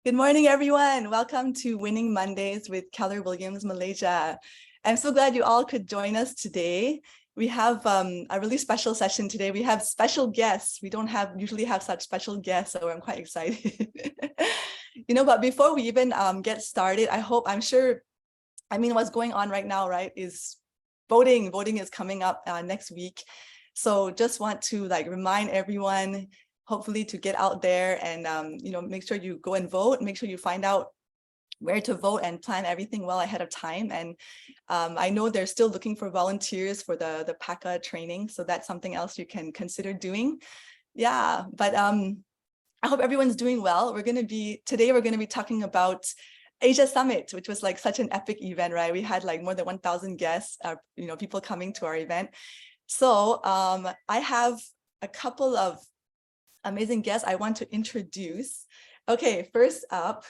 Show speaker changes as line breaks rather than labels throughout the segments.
Good morning, everyone. Welcome to Winning Mondays with KW Malaysia. I'm so glad you all could join us today. We have a really special session today. We have special guests. We don't usually have such special guests, so I'm quite excited. But before we even get started, what's going on right now, right, is voting. Voting is coming up next week. So just want to remind everyone, hopefully, to get out there and make sure you go and vote. Make sure you find out where to vote and plan everything well ahead of time. And I know they're still looking for volunteers for the PACA training, so that's something else you can consider doing. Yeah, but I hope everyone's doing well. Today we're gonna be talking about Asia Summit, which was such an epic event, right? We had more than 1,000 guests, people coming to our event. So I have a couple of amazing guests I want to introduce. Okay, first up,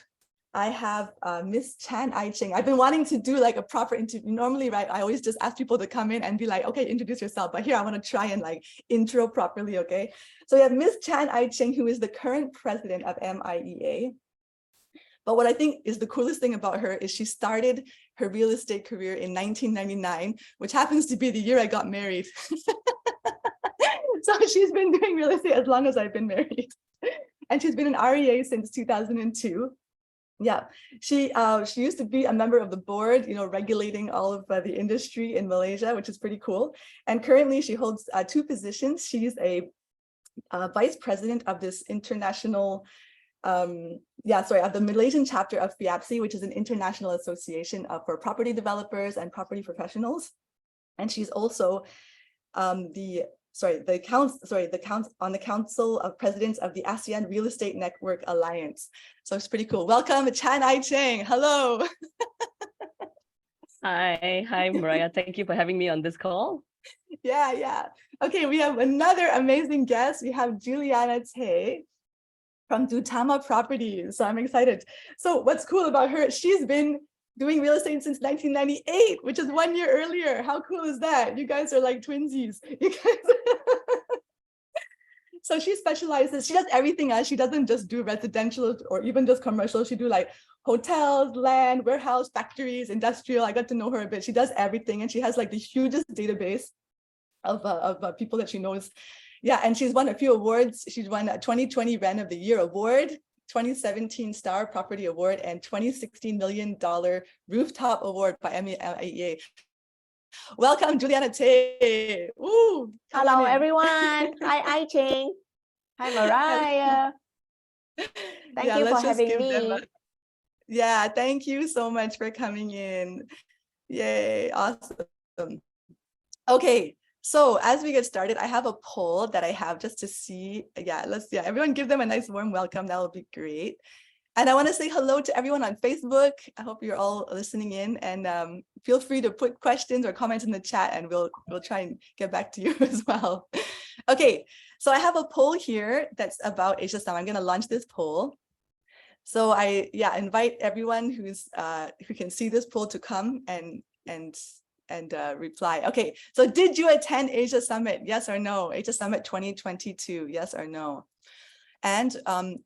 I have Miss Cheng. I've been wanting to do a proper interview. Normally, right, I always just ask people to come in and be like, okay, introduce yourself. But here I want to try and intro properly, okay? So we have Miss Cheng, who is the current president of MIEA. But what I think is the coolest thing about her is she started her real estate career in 1999, which happens to be the year I got married. So she's been doing real estate as long as I've been married. And she's been an REA since 2002. Yeah, she used to be a member of the board, regulating all of the industry in Malaysia, which is pretty cool. And currently she holds two positions. She's a vice president of this international, of the Malaysian chapter of FIAPSI, which is an international association for property developers and property professionals. And she's also on the Council of Presidents of the ASEAN Real Estate Network Alliance. So it's pretty cool. Welcome, Cheng. Hello.
Hi, Mariah. Thank you for having me on this call.
Yeah. Okay, we have another amazing guest. We have Juliana from Dutama Properties. So I'm excited. So what's cool about her, she's been doing real estate since 1998, which is 1 year earlier. How cool is that? You guys are like twinsies. So she specializes, she does everything else. She doesn't just do residential or even just commercial. She do hotels, land, warehouse, factories, industrial. I got to know her a bit. She does everything. And she has the hugest database of people that she knows. Yeah, and she's won a few awards. She's won a 2020 Rent of the Year award, 2017 Star Property Award, and $2016 million Rooftop Award by MIEA. Welcome, Juliana Tay. Woo,
hello, everyone. Hi, Cheng. Hi, Mariah. Thank you for having me.
Yeah, thank you so much for coming in. Yay, awesome. Okay. So as we get started, I have a poll that I have just to see. Everyone give them a nice warm welcome. That would be great. And I want to say hello to everyone on Facebook. I hope you're all listening in, and feel free to put questions or comments in the chat, and we'll try and get back to you as well. Okay, so I have a poll here that's about Asia Summit. I'm going to launch this poll. So I invite everyone who can see this poll to come and reply. Okay, so did you attend Asia Summit? Yes or no? Asia Summit 2022, yes or no? And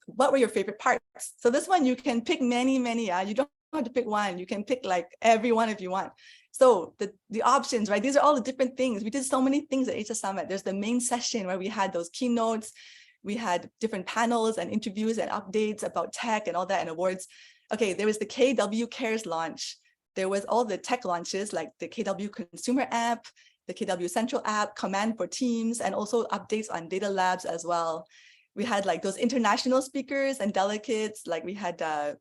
what were your favorite parts? So this one, you can pick many. You don't have to pick one. You can pick every one if you want. So the options, right? These are all the different things. We did so many things at Asia Summit. There's the main session where we had those keynotes. We had different panels and interviews and updates about tech and all that and awards. Okay, there was the KW Cares launch. There was all the tech launches like the KW Consumer app, the KW Central app, Command for Teams, and also updates on data labs as well. We had those international speakers and delegates. We had, Bill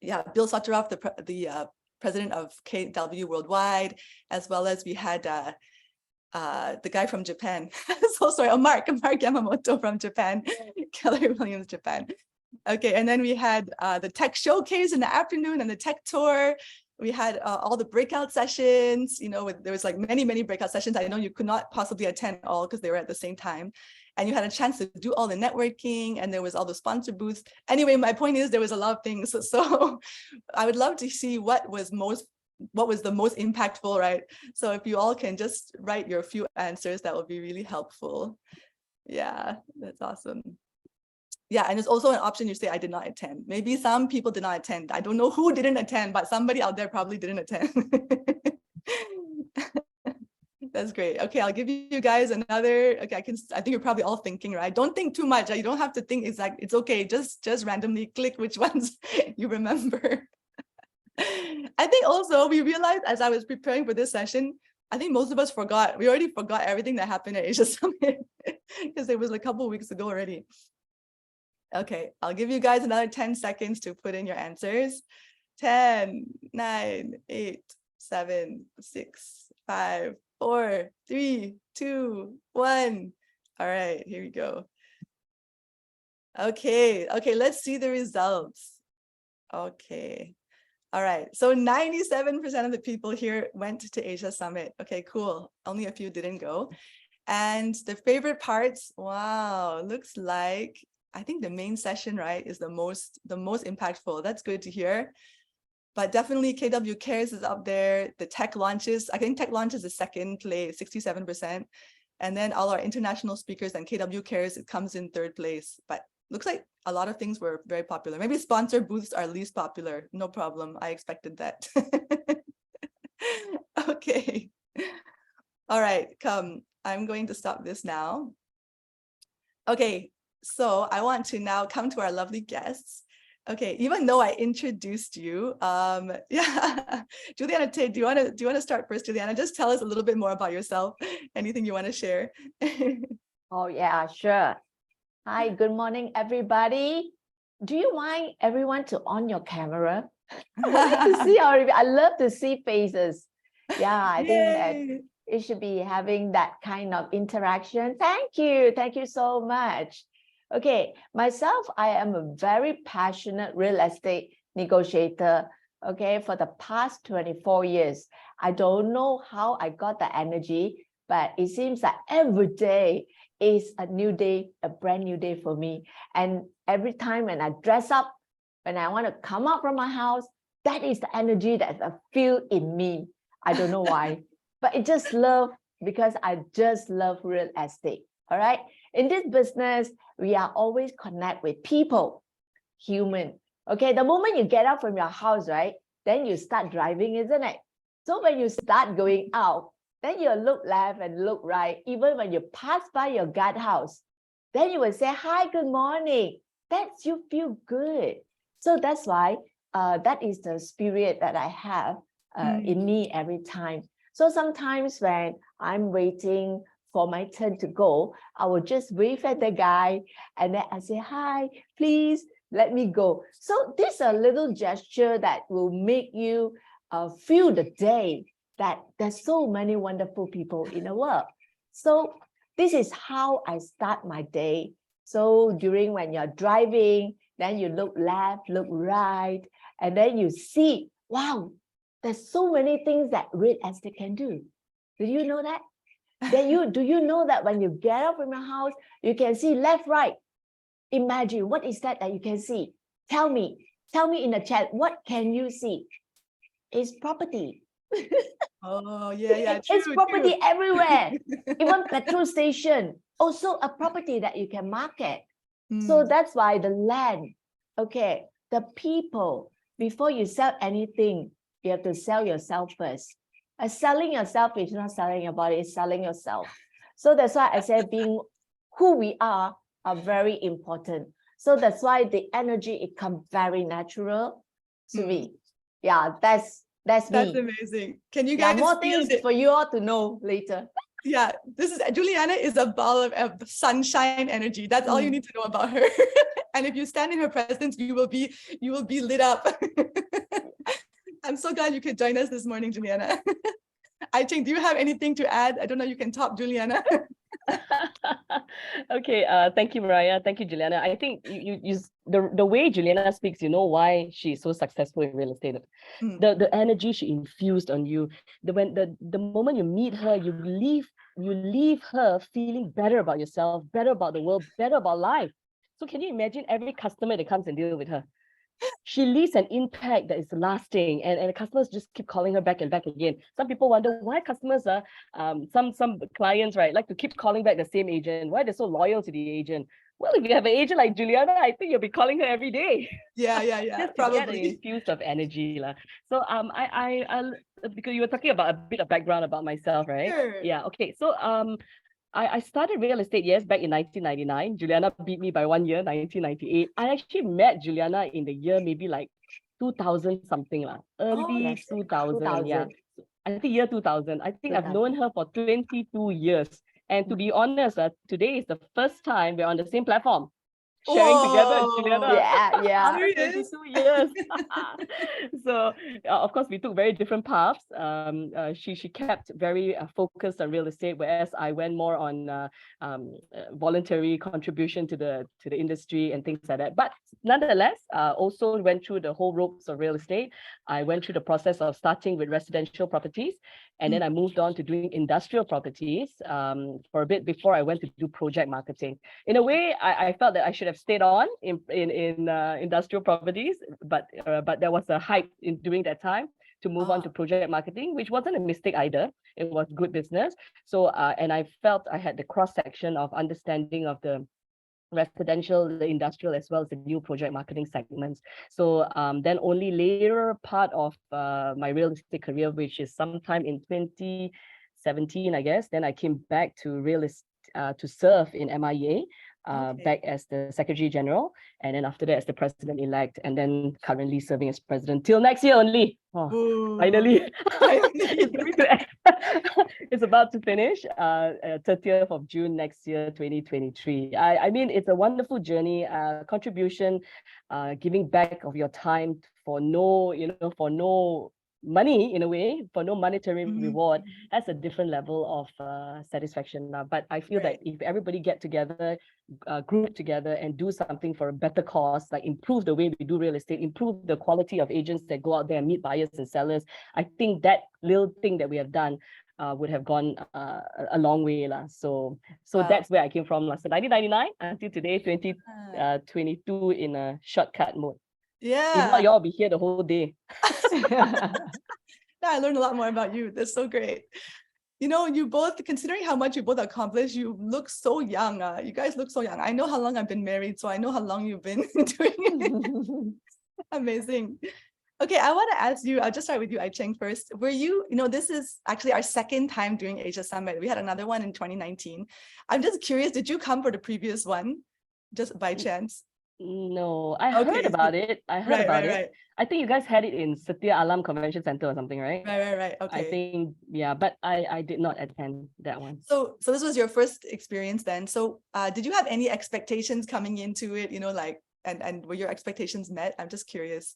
Soteroff, the president of KW Worldwide, as well as we had the guy from Japan. So sorry, Mark Yamamoto from Japan, Keller Williams Japan. Okay, and then we had the tech showcase in the afternoon and the tech tour. We had all the breakout sessions. There was many breakout sessions. I know you could not possibly attend all because they were at the same time. And you had a chance to do all the networking, and there was all the sponsor booths. Anyway, my point is there was a lot of things. So I would love to see what was the most impactful, right? So if you all can just write your few answers, that would be really helpful. Yeah, that's awesome. Yeah, and there's also an option you say, I did not attend. Maybe some people did not attend. I don't know who didn't attend, but somebody out there probably didn't attend. That's great. Okay, I'll give you guys another. Okay, I think you're probably all thinking, right? Don't think too much. You don't have to think exact. It's okay. Just randomly click which ones you remember. I think also we realized as I was preparing for this session, I think most of us forgot. We already forgot everything that happened at Asia Summit because it was a couple of weeks ago already. Okay, I'll give you guys another 10 seconds to put in your answers. 10, 9, 8, 7, 6, 5, 4, 3, 2, 1. All right, here we go. Okay, let's see the results. Okay. All right, so 97% of the people here went to Asia Summit. Okay, cool. Only a few didn't go. And the favorite parts, wow, looks like, I think the main session, right, is the most impactful. That's good to hear. But definitely KW Cares is up there. The tech launches, I think tech launches is second place, 67%. And then all our international speakers and KW Cares, it comes in third place. But looks like a lot of things were very popular. Maybe sponsor booths are least popular. No problem. I expected that. Okay. All right, come. I'm going to stop this now. Okay, so I want to now come to our lovely guests. Okay, even though I introduced you, yeah, Juliana, do you want to start first, Juliana? Just tell us a little bit more about yourself. Anything you want to share?
Oh yeah, sure. Hi, good morning, everybody. Do you mind everyone to on your camera? I would like to see I love to see faces. Yeah, I think that it should be having that kind of interaction. Thank you so much. Okay, myself, I am a very passionate real estate negotiator. Okay, for the past 24 years. I don't know how I got the energy, but it seems that every day is a new day, a brand new day for me. And every time when I dress up, when I want to come out from my house, that is the energy that I feel in me. I don't know why, but I just love, because I just love real estate. All right. In this business, we are always connect with people, human. Okay. The moment you get out from your house, right, then you start driving, isn't it? So when you start going out, then you look left and look right. Even when you pass by your guardhouse, then you will say, hi, good morning. That's you feel good. So that's why that is the spirit that I have in me every time. So sometimes when I'm waiting for my turn to go, I will just wave at the guy and then I say, hi, please let me go. So this is a little gesture that will make you feel the day that there's so many wonderful people in the world. So this is how I start my day. So during when you're driving, then you look left, look right, and then you see, wow, there's so many things that real estate can do. Do you know that? Do you know that when you get up from your house, you can see left, right? Imagine, what is that you can see? Tell me in the chat, what can you see? It's property.
Oh, yeah.
It's property everywhere. Even petrol station, also a property that you can market. So that's why the land, okay, the people, before you sell anything, you have to sell yourself first. Selling yourself is not selling your body, it's selling yourself. So that's why I said being who we are very important. So that's why the energy, it comes very natural to me. Yeah, that's me.
That's amazing. Can you guys
more things for you all to know later?
Yeah, Juliana is a ball of sunshine energy. That's all you need to know about her. And if you stand in her presence, you will be lit up. I'm so glad you could join us this morning, Juliana. Cheng, do you have anything to add? I don't know, you can top Juliana.
Okay, thank you, Mariah. Thank you, Juliana. I think the way Juliana speaks, you know why she's so successful in real estate. The energy she infused on you. The moment you meet her, you leave her feeling better about yourself, better about the world, better about life. So can you imagine every customer that comes and deals with her? She leaves an impact that is lasting, and the customers just keep calling her back and back again. Some people wonder why customers are some clients, right, like to keep calling back the same agent, why they're so loyal to the agent. Well, if you have an agent like Juliana, I think you'll be calling her every day.
Yeah,
Just to get an
probably.
infuse of energy. So because you were talking about a bit of background about myself, right?
Sure.
Yeah, okay. So I started real estate, yes, back in 1999. Juliana beat me by 1 year, 1998. I actually met Juliana in the year maybe like 2000 something,
Oh,
early
Yes,
2000, yeah.
2000.
I think year 2000. I think I've known her for 22 years. And to be honest, today is the first time we're on the same platform, sharing together,
whoa.
Juliana.
Yeah, yeah.
After
Serious?
22 years. So of course we took very different paths. She kept very focused on real estate, whereas I went more on voluntary contribution to the industry and things like that. But nonetheless, also went through the whole ropes of real estate. I went through the process of starting with residential properties, and then I moved on to doing industrial properties for a bit before I went to do project marketing. In a way, I felt that I should have stayed on in industrial properties, but there was a hype during that time to move on to project marketing, which wasn't a mistake either. It was good business. So and I felt I had the cross section of understanding of the residential, the industrial, as well as the new project marketing segments. So then only later part of my real estate career, which is sometime in 2017, I guess, then I came back to real estate to serve in MIEA. Back as the Secretary General, and then after that as the President-elect, and then currently serving as President till next year only. Oh, finally. It's about to finish 30th of June next year, 2023. I mean, it's a wonderful journey, contribution, giving back of your time for no money, in a way, for no monetary reward. That's a different level of satisfaction. But I feel that if everybody get together, group together and do something for a better cause, like improve the way we do real estate, improve the quality of agents that go out there and meet buyers and sellers, I think that little thing that we have done would have gone a long way. So that's where I came from. So 1999 until today, 2022 in a shortcut mode.
Yeah.
If not, y'all be here the whole day.
I learned a lot more about you. That's so great. You know, you both, considering how much you both accomplished, you look so young. You guys look so young. I know how long I've been married, so I know how long you've been doing it. Amazing. Okay, I want to ask you, I'll just start with you, Cheng, first. Were you, this is actually our second time doing Asia Summit. We had another one in 2019. I'm just curious, did you come for the previous one just by chance?
No, I heard about it. I heard about it. Right. I think you guys had it in Setia Alam Convention Center or something, right?
Right. Okay.
I think, yeah, but I did not attend that one.
So this was your first experience then. So did you have any expectations coming into it, and were your expectations met? I'm just curious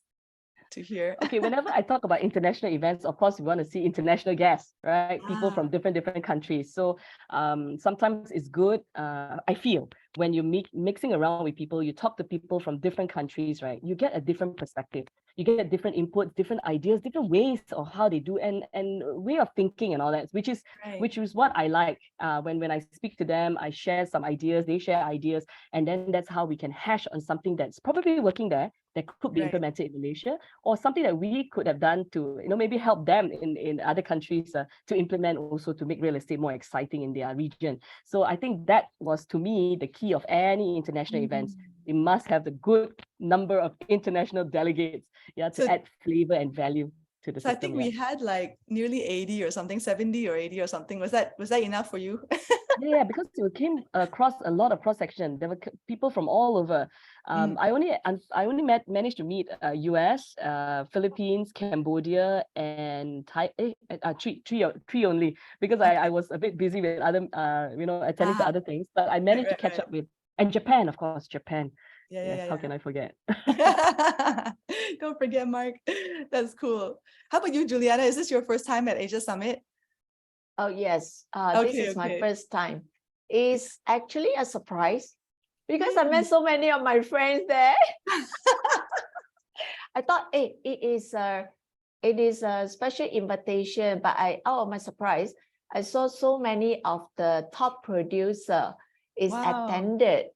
to hear.
Okay, whenever I talk about international events, of course, we want to see international guests, right? People from different countries. So sometimes it's good, I feel, when you're mixing around with people, you talk to people from different countries, right? You get a different perspective. You get different inputs, different ideas, different ways of how they do and way of thinking and all that, which is what I like. When I speak to them, I share some ideas, they share ideas, and then that's how we can hash on something that's probably working there that could be implemented in Malaysia, or something that we could have done to, maybe help them in other countries to implement also to make real estate more exciting in their region. So I think that was, to me, the key of any international events. It must have the good number of international delegates, to add flavor and value to the system.
I think we had like nearly 80 or something, 70 or 80 or something. Was that enough for you?
Yeah, because we came across a lot of cross-section. There were people from all over. I only managed to meet US, Philippines, Cambodia, and Thai. Three only, because I was a bit busy with other, attending to other things. But I managed to catch up with, and Japan, of course, Japan. How can I forget?
Don't forget, Mark. That's cool. How about you, Juliana? Is this your first time at Asia Summit?
Oh, yes. This is my first time. It's actually a surprise because I met so many of my friends there. I thought, hey, it is a special invitation, but my surprise, I saw so many of the top producer is attended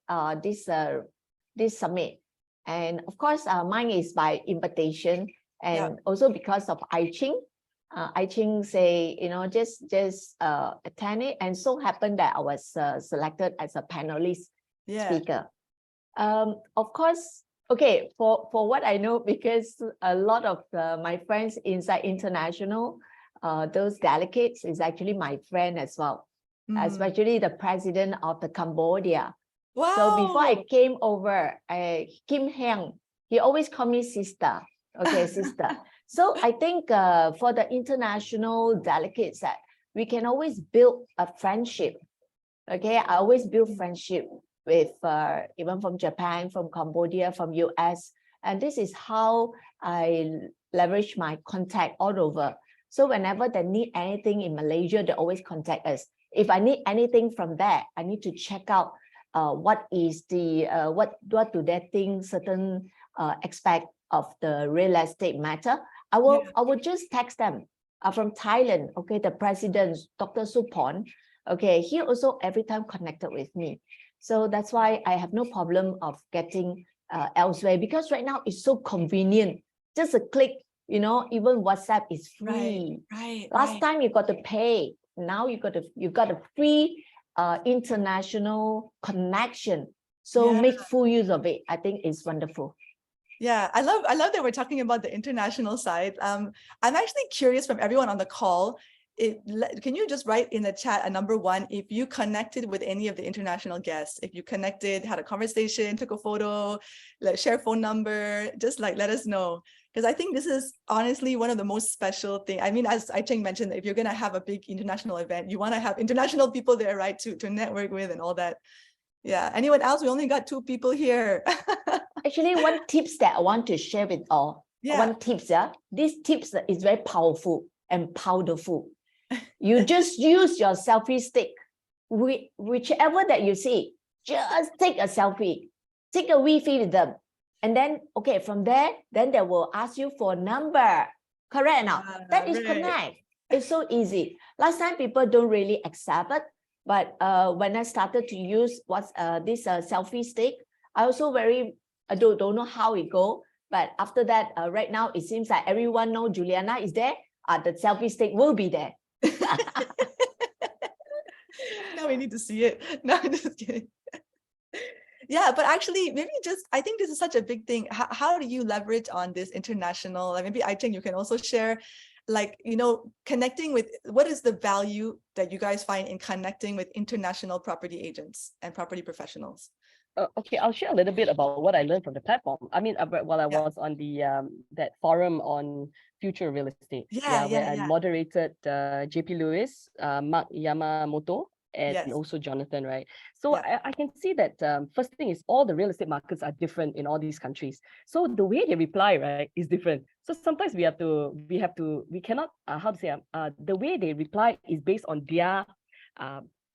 this summit. And of course, mine is by invitation, and also because of Cheng. Cheng say, just attend it, and so happened that I was selected as a panelist speaker. Of course, okay, for what I know, because a lot of my friends inside international, those delegates is actually my friend as well, especially the president of the Cambodia.
Wow.
So before I came over, Kim Heng, he always called me sister. Okay, sister. So I think for the international delegates that we can always build a friendship. Okay, I always build friendship with even from Japan, from Cambodia, from US. And this is how I leverage my contact all over. So whenever they need anything in Malaysia, they always contact us. If I need anything from there, I need to check out what is the what do they think certain aspect of the real estate matter. I will just text them from Thailand. Okay, the president, Dr. Supon. Okay, he also every time connected with me. So that's why I have no problem of getting elsewhere, because right now it's so convenient. Just a click, you know, even WhatsApp is free. Last time you got to pay. Now you got a free international connection. So make full use of it. I think it's wonderful.
Yeah, I love that we're talking about the international side. I'm actually curious from everyone on the call. Can you just write in the chat a number 1 if you connected with any of the international guests? If you connected, had a conversation, took a photo, share phone number, just like let us know. Because I think this is honestly one of the most special things. I mean, as Cheng mentioned, if you're gonna have a big international event, you want to have international people there, right? To network with and all that. Yeah. Anyone else? We only got 2 people here.
Actually, one tips that I want to share with all. One tips, this tips is very powerful and powerful. You just use your selfie stick, whichever that you see, just take a selfie, take a Wi-Fi with them. And then, okay, from there, then they will ask you for a number. Correct now? That is connect. It's so easy. Last time people don't really accept it. But when I started to use this selfie stick, I also I don't know how it go. But after that, right now, it seems like everyone knows Juliana is there. The selfie stick will be there.
Now we need to see it. No, I'm just kidding. Yeah, but actually, maybe I think this is such a big thing. How do you leverage on this international? Like maybe Cheng, you can also share, like, you know, connecting with, what is the value that you guys find in connecting with international property agents and property professionals?
Okay, I'll share a little bit about what I learned from the platform. I mean, while I was on the that forum on future real estate, where I moderated JP Lewis, Mark Yamamoto, and also Jonathan, right? So I can see that first thing is all the real estate markets are different in all these countries. So the way they reply, right, is different. So sometimes we cannot, how to say, the way they reply is based on their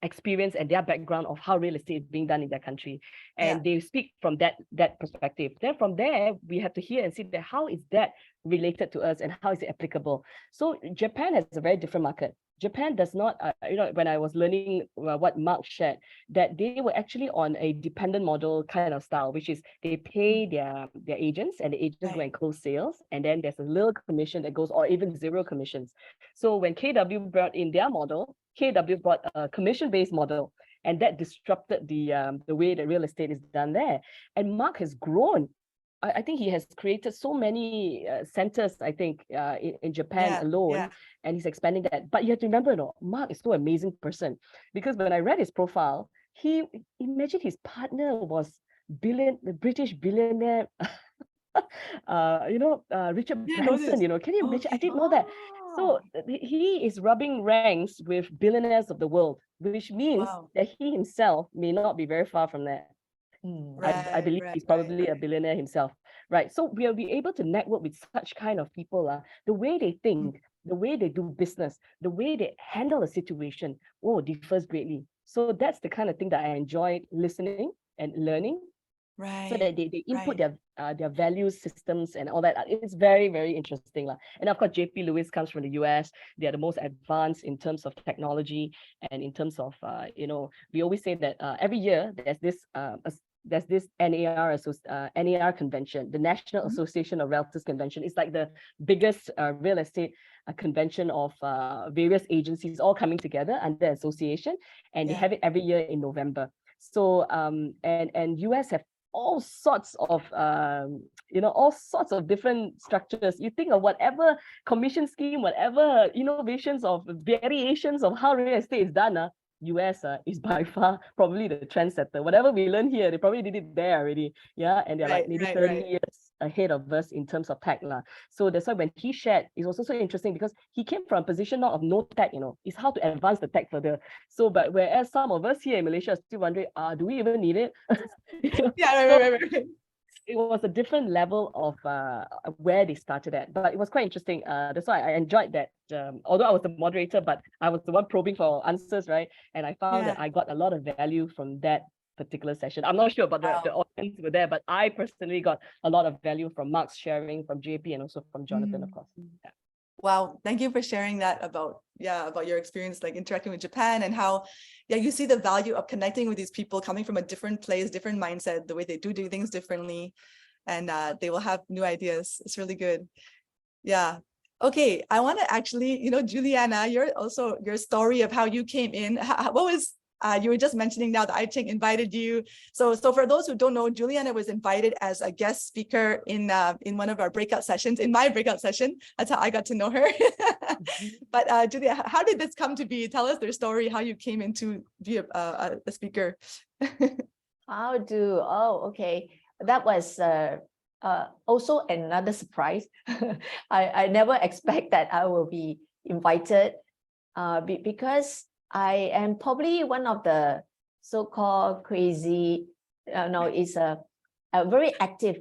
experience and their background of how real estate is being done in their country, and they speak from that perspective. Then from there we have to hear and see that how is that related to us and how is it applicable. So Japan has a very different market. Japan does not, you know, when I was learning what Mark shared, that they were actually on a dependent model kind of style, which is they pay their agents, and the agents go and close sales, and then there's a little commission that goes, or even 0 commissions. So when KW brought in their model, KW brought a commission-based model, and that disrupted the way that real estate is done there. And Mark has grown. I think he has created so many centers, I think, in Japan alone, and he's expanding that. But you have to remember, no, Mark is so amazing person, because when I read his profile, imagine his partner was the British billionaire, Richard Branson, you know, can you imagine? I didn't know that. So he is rubbing ranks with billionaires of the world, which means that he himself may not be very far from that. I believe he's probably a billionaire himself, right? So we'll be able to network with such kind of people. The way they think, the way they do business, the way they handle a situation, differs greatly. So that's the kind of thing that I enjoyed listening and learning. So that they input their values systems and all that. It's very, very interesting. And of course, JP Lewis comes from the US. They are the most advanced in terms of technology and in terms of, we always say that every year there's this NAR convention, the National Association of Realtors Convention. It's like the biggest real estate convention of various agencies all coming together under association, and they have it every year in November. So and US have all sorts of all sorts of different structures. You think of whatever commission scheme, whatever innovations of variations of how real estate is done, US is by far probably the trendsetter. Whatever we learn here, they probably did it there already. Yeah, and they're like maybe 30 years ahead of us in terms of tech. So that's why when he shared, it's also so interesting because he came from a position not of no tech, it's how to advance the tech further. So, but whereas some of us here in Malaysia are still wondering, do we even need it?
Right.
It was a different level of where they started at, but it was quite interesting. That's why I enjoyed that. Although I was the moderator, but I was the one probing for answers, right? And I found that I got a lot of value from that particular session. I'm not sure about the audience were there, but I personally got a lot of value from Mark's sharing, from JP, and also from Jonathan, of course. Yeah.
Wow, thank you for sharing that about your experience like interacting with Japan and how you see the value of connecting with these people coming from a different place, different mindset, the way they do things differently, and they will have new ideas. It's really good. Yeah. Okay, I want to actually, Juliana, your story of how you came in. What was you were just mentioning now that Cheng invited you. So for those who don't know, Juliana was invited as a guest speaker in one of our breakout sessions, in my breakout session. That's how I got to know her. But Julia, how did this come to be? Tell us their story, how you came into be a speaker.
Okay. That was also another surprise. I never expect that I will be invited because I am probably one of the so-called crazy, it's a very active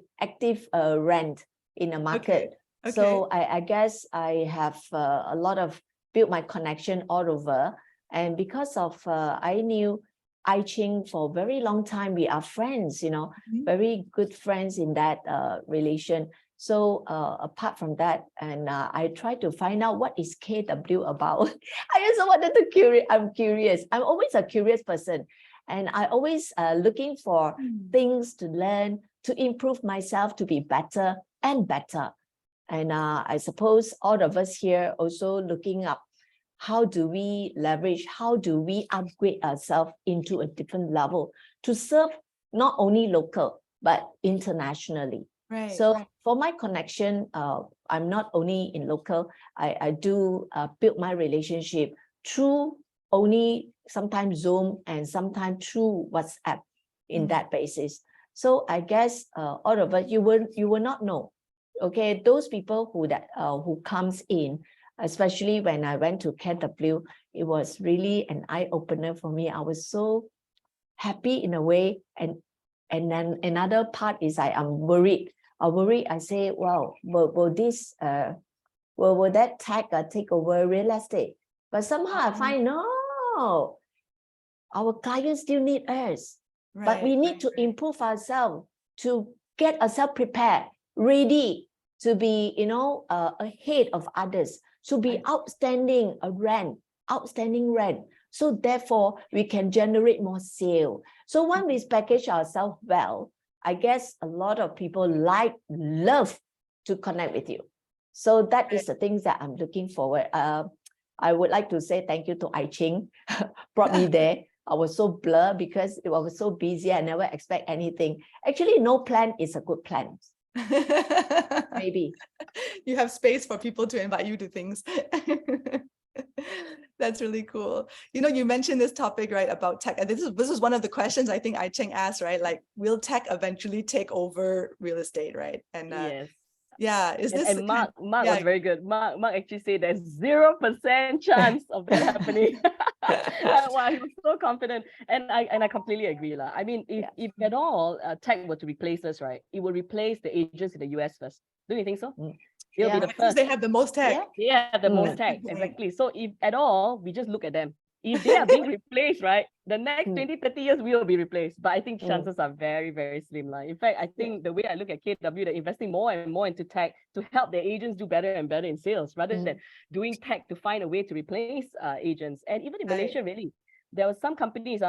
rent in the market. Okay. So I guess I have a lot of built my connection all over. And because of, I knew Cheng for a very long time. We are friends, very good friends in that relation. So apart from that, and I tried to find out what is KW about. I also wanted to I'm curious. I'm always a curious person. And I always looking for things to learn, to improve myself, to be better and better. And I suppose all of us here also looking up, how do we leverage, how do we upgrade ourselves into a different level to serve not only local, but internationally. Right. So for my connection, I'm not only in local, I do build my relationship through only sometimes Zoom and sometimes through WhatsApp in that basis. So I guess all of us, you will not know. Okay, those people who comes in, especially when I went to KW, it was really an eye-opener for me. I was so happy in a way. And then another part is I'm worried. I say, well, will this will that tech take over real estate? But somehow I find no, our clients still need us. But we need to improve ourselves, to get ourselves prepared, ready to be, ahead of others, to be outstanding rent. So therefore, we can generate more sale. So when we package ourselves well, I guess a lot of people love to connect with you. So that is the things that I'm looking forward. I would like to say thank you to Cheng, brought me there. I was so blurred because I was so busy. I never expect anything. Actually, no plan is a good plan. Maybe.
You have space for people to invite you to things. That's really cool. You mentioned this topic, right, about tech. And this is one of the questions I think Cheng asked, right? Like, will tech eventually take over real estate, right? And
yes.
Yeah,
and Mark was very good. Mark actually said there's 0% chance of that happening. Wow, he was so confident, and I completely agree, lah. I mean, if at all tech were to replace us, right, it will replace the agents in the US first. Don't you think so? They'll be the first.
They have the most tech.
Yeah, the most tech, exactly. So if at all, we just look at them. If they are being replaced, right, the next 20, 30 years will be replaced. But I think chances are very, very slim. In fact, I think the way I look at KW, they're investing more and more into tech to help their agents do better and better in sales, rather than doing tech to find a way to replace agents. And even in Malaysia, really, there were some companies,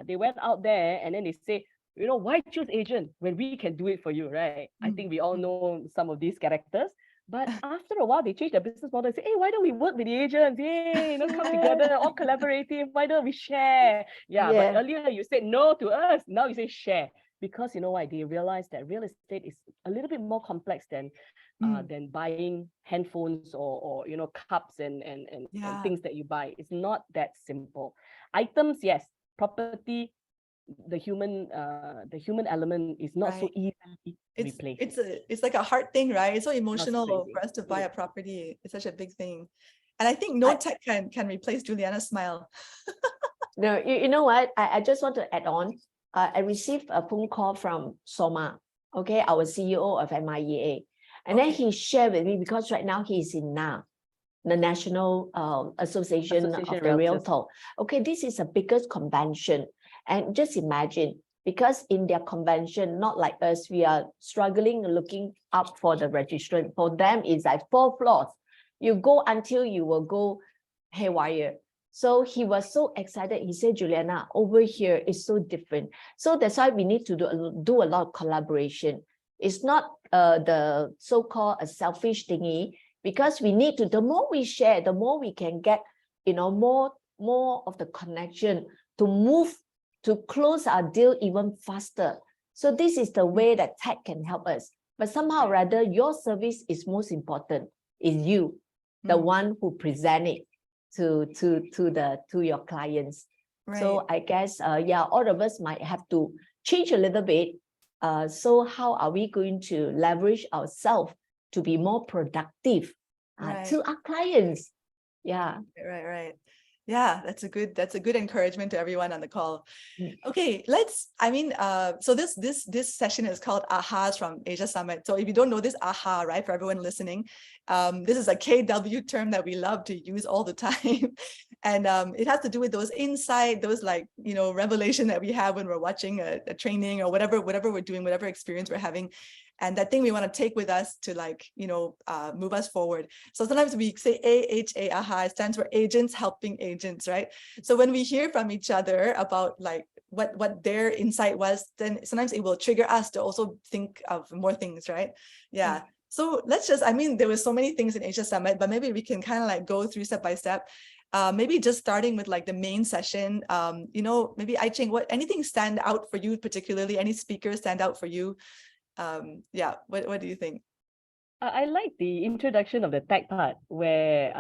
they went out there and then they say, why choose agent when we can do it for you, right? I think we all know some of these characters. But after a while, they changed their business model and say, hey, why don't we work with the agents? Yay, come together, all collaborative. Why don't we share? Yeah, but
Yeah.
earlier you said no to us. Now you say share. Because you know why? They realize that real estate is a little bit more complex than buying handphones or cups and
Yeah.
things that you buy. It's not that simple. Items, yes. Property, the human element is not so
Right.
easily replaced.
It's like a heart thing, right? It's so
That's
emotional
crazy.
for us to
It
buy
is.
a property. It's such a big thing. And I think no tech can replace Juliana's smile.
No, you know what? I just want to add on. I received a phone call from Soma, okay, our CEO of MIEA. And then
Okay.
he shared with me, because right now he's in NA, the National Association of the
Realtors.
Realtor. Okay, this is the biggest convention. And just imagine, because in their convention, not like us, we are struggling looking up for the registrant. For them, it's like 4 floors. You go until you will go haywire. So he was so excited. He said, Juliana, over here is so different. So that's why we need to do a lot of collaboration. It's not the so-called a selfish thingy, because we need to, the more we share, the more we can get, more of the connection to move, to close our deal even faster. So this is the way that tech can help us. But somehow or rather, your service is most important, is you, the one who present it to your clients.
Right.
So I guess, all of us might have to change a little bit. So how are we going to leverage ourselves to be more productive to our clients? Yeah.
Right. Yeah, that's a good encouragement to everyone on the call. Okay, so this session is called AHAs from Asia Summit. So if you don't know this AHA, right, for everyone listening, this is a KW term that we love to use all the time. And it has to do with those insight, those revelation that we have when we're watching a training or whatever we're doing, whatever experience we're having. And that thing we want to take with us to move us forward. So sometimes we say AHA, AHA, it stands for agents helping agents, right? So when we hear from each other about what their insight was, then sometimes it will trigger us to also think of more things, right? Yeah. So let's there was so many things in Asia Summit, but maybe we can kind of go through step by step. Maybe just starting with the main session, maybe Cheng, anything stand out for you particularly? Any speakers stand out for you? What do you think?
I like the introduction of the tech part where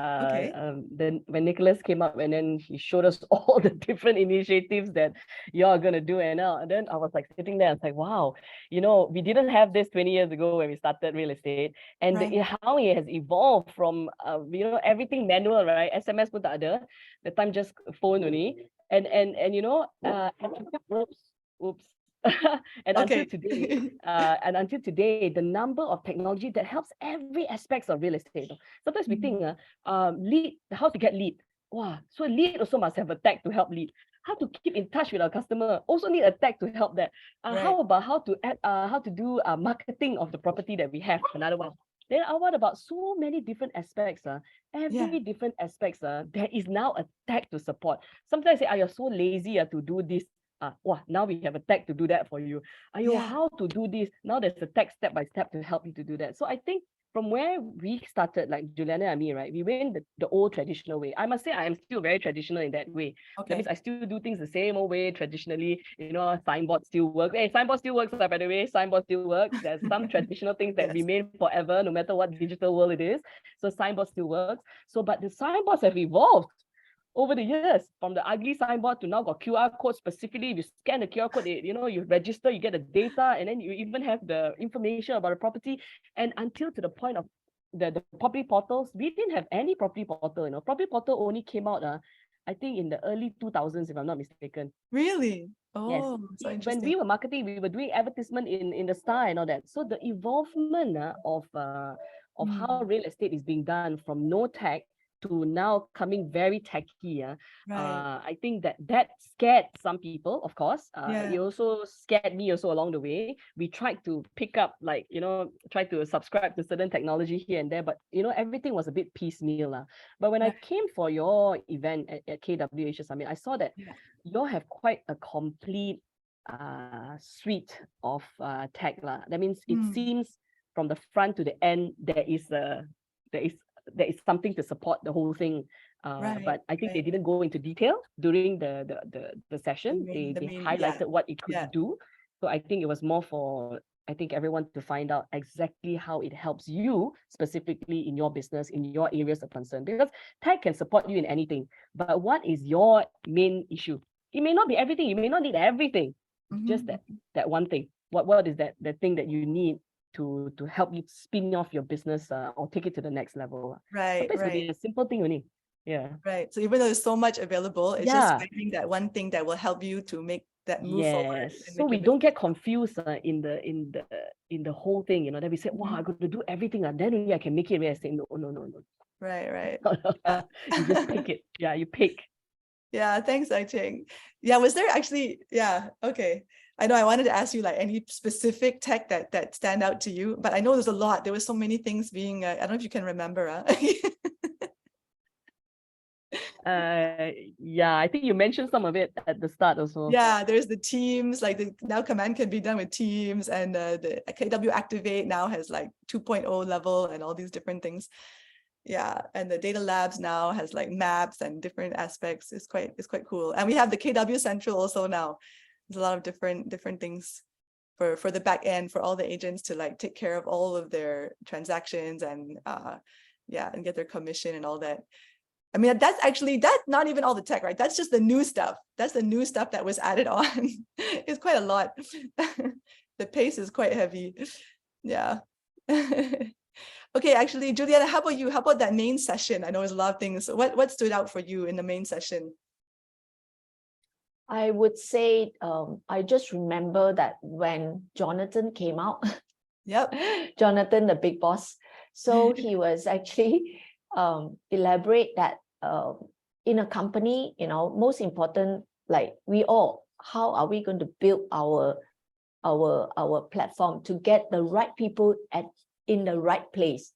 when Nicholas came up and then he showed us all the different initiatives that you're gonna do, and then I was sitting there and it's wow, we didn't have this 20 years ago when we started real estate, and how it has evolved from everything manual, right? SMS pun tak ada, the time just phone only, and oops. And until today, the number of technology that helps every aspects of real estate. Sometimes we think lead, how to get lead. Wow, so lead also must have a tech to help lead. How to keep in touch with our customer, also need a tech to help that. How about how to do marketing of the property that we have? Another one. Then what about so many different aspects? Every different aspects, there is now a tech to support. Sometimes I say, you're so lazy to do this. Now we have a tech to do that for you. How to do this? Now there's a tech step by step to help you to do that. So I think from where we started, like Juliana and me, right, we went the old traditional way. I must say I am still very traditional in that way. That means I still do things the same old way traditionally. Signboard still works. Hey, signboard still works, by the way. Signboard still works. There's some traditional things that remain forever, no matter what digital world it is. So signboard still works. So, but the signboards have evolved over the years, from the ugly signboard to now got QR code specifically. If you scan the QR code, you register, you get the data, and then you even have the information about the property. And until to the point of the property portals, we didn't have any property portal. Property portal only came out, I think in the early 2000s, if I'm not mistaken.
Really?
Yes.
So interesting.
When we were marketing, we were doing advertisement in the Star and all that. So the evolvement of how real estate is being done from no tech to now coming very techy. I think that scared some people, of course. It also scared me also along the way. We tried to pick up, try to subscribe to certain technology here and there, but everything was a bit piecemeal. But when I came for your event at KW Asia Summit, I saw that you all have quite a complete suite of tech. That means it seems from the front to the end, there is something to support the whole thing. But I think they didn't go into detail during the session. They highlighted what it could do. So I think it was more for, I think, everyone to find out exactly how it helps you specifically in your business, in your areas of concern. Because tech can support you in anything, but what is your main issue? It may not be everything. You may not need everything. Just that one thing. What is that thing that you need to help you spin off your business or take it to the next level?
Right.
Sometimes it could be a simple thing only. Yeah.
Right. So even though there's so much available, it's just finding that one thing that will help you to make that move forward.
So we don't get confused in the whole thing, that we say, wow, I got to do everything, and then only I can make it real estate. No.
Right.
You just pick it. Yeah, you pick.
Yeah, thanks, Cheng. Yeah, was there actually, okay. I know I wanted to ask you like any specific tech that stand out to you, but I know there's a lot. There was so many things being, I don't know if you can remember.
I think you mentioned some of it at the start also.
Yeah, there's the Teams, like now command can be done with Teams, and the KW Activate now has like 2.0 level and all these different things. Yeah, and the data labs now has like maps and different aspects. It's quite cool. And we have the KW Central also now. There's a lot of different things for the back end, for all the agents to like take care of all of their transactions and and get their commission and all that. I mean, that's not even all the tech, right? That's just the new stuff. That's the new stuff that was added on. It's quite a lot. The pace is quite heavy. Yeah. Okay, actually, Juliana, how about you? How about that main session? I know there's a lot of things. What stood out for you in the main session?
I would say, I just remember that when Jonathan came out, Jonathan, the big boss. So he was actually elaborate that in a company, most important, like how are we going to build our platform to get the right people in the right place?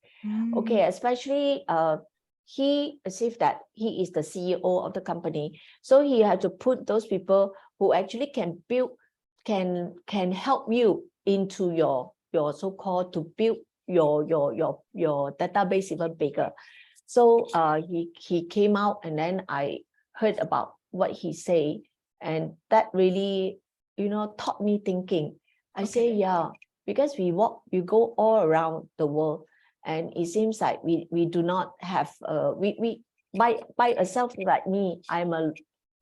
Okay, especially he perceived that he is the CEO of the company, so he had to put those people who actually can build, can help you into your so-called to build your database even bigger. So he came out, and then I heard about what he say, and that really taught me thinking. I say, yeah, because we go all around the world, and it seems like we do not have we by yourself, like me, I'm a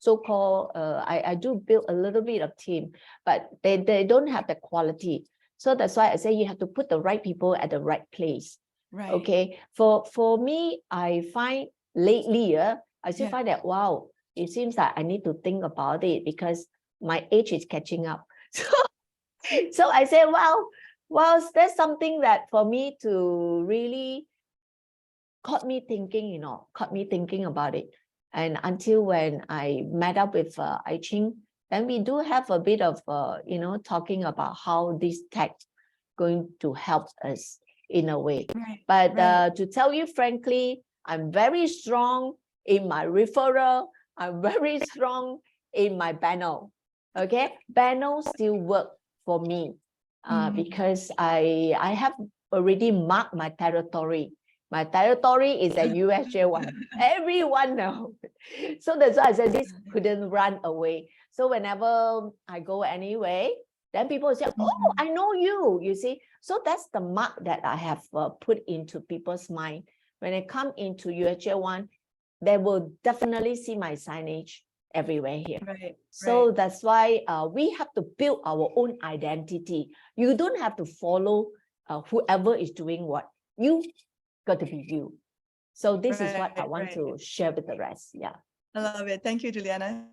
so-called I do build a little bit of team, but they don't have the quality. So that's why I say you have to put the right people at the right place. Right. Okay. For me, I find lately, I still find that, wow, it seems that I need to think about it because my age is catching up. So I say, wow, there's something that for me to really caught me thinking about it. And until when I met up with Cheng, then we do have a bit of talking about how this tech going to help us in a way. But to tell you frankly, I'm very strong in my referral. I'm very strong in my panel. Okay, panel still work for me because I have already marked my territory. My territory is a USJ one. Everyone knows. So that's why I said this couldn't run away. So whenever I go anyway, then people say, oh, I know you, you see. So that's the mark that I have put into people's mind. When I come into USJ one, they will definitely see my signage everywhere here. So that's why we have to build our own identity. You don't have to follow whoever is doing what. You got to be you. So this is what I want to share with the rest. Yeah.
I love it. Thank you, Juliana.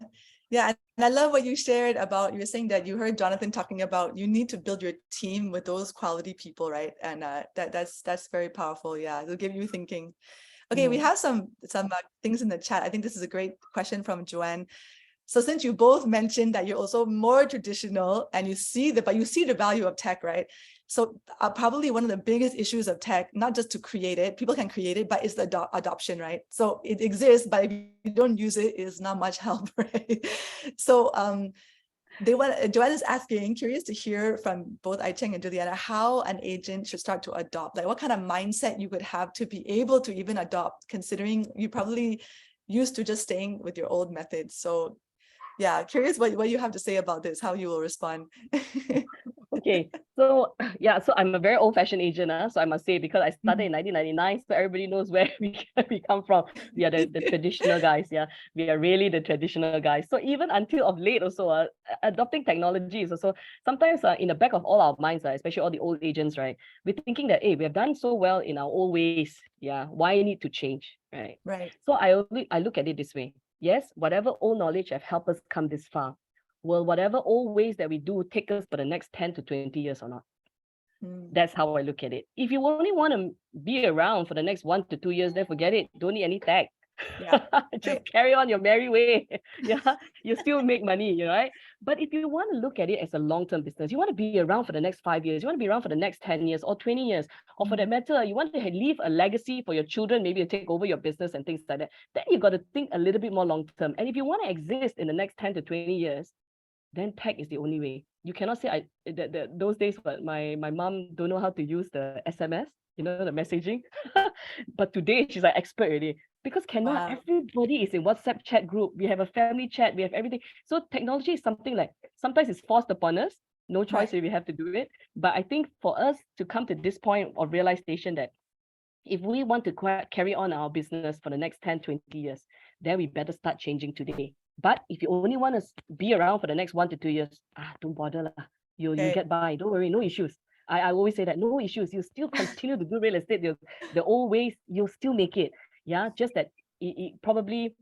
Yeah, and I love what you shared about, you were saying that you heard Jonathan talking about you need to build your team with those quality people, right? And that's very powerful. Yeah, it'll give you thinking. Okay, we have some things in the chat. I think this is a great question from Joanne. So since you both mentioned that you're also more traditional and you see the value of tech, right? So probably one of the biggest issues of tech, not just to create it, people can create it, but it's the adoption, right? So it exists, but if you don't use it, it's not much help, right? So Joanna's asking, curious to hear from both Cheng and Juliana, how an agent should start to adopt, like what kind of mindset you would have to be able to even adopt, considering you probably used to just staying with your old methods. So yeah, curious what you have to say about this, how you will respond.
Okay, so yeah, so I'm a very old-fashioned agent, so I must say, because I started in
Mhm.
1999, so everybody knows where we come from. We are the traditional guys, yeah. We are really the traditional guys. So even until of late also, adopting technology is also sometimes in the back of all our minds, especially all the old agents, right? We're thinking that, hey, we have done so well in our old ways, yeah, why need to change, right?
Right.
So I look at it this way. Yes, whatever old knowledge have helped us come this far, will whatever old ways that we do take us for the next 10 to 20 years or not? That's how I look at it. If you only want to be around for the next 1 to 2 years, then forget it. Don't need any tech.
Yeah.
Just
Right.
carry on your merry way. Yeah, you still make money, right? But if you want to look at it as a long-term business, you want to be around for the next 5 years, you want to be around for the next 10 years or 20 years, or for that matter, you want to leave a legacy for your children, maybe to take over your business and things like that, then you got to think a little bit more long-term. And if you want to exist in the next 10 to 20 years, then tech is the only way. You cannot say those days, but my mom don't know how to use the SMS, the messaging. But today she's like expert already, because cannot
Wow.
everybody is in WhatsApp chat group. We have a family chat, we have everything. So technology is something like sometimes it's forced upon us. No choice,
Right.
we have to do it. But I think for us to come to this point of realization that if we want to carry on our business for the next 10, 20 years, then we better start changing today. But if you only want to be around for the next 1 to 2 years, don't bother lah. You'll get by. Don't worry, no issues. I always say that no issues. You still continue to do real estate the old ways. You'll still make it. Yeah, just that it probably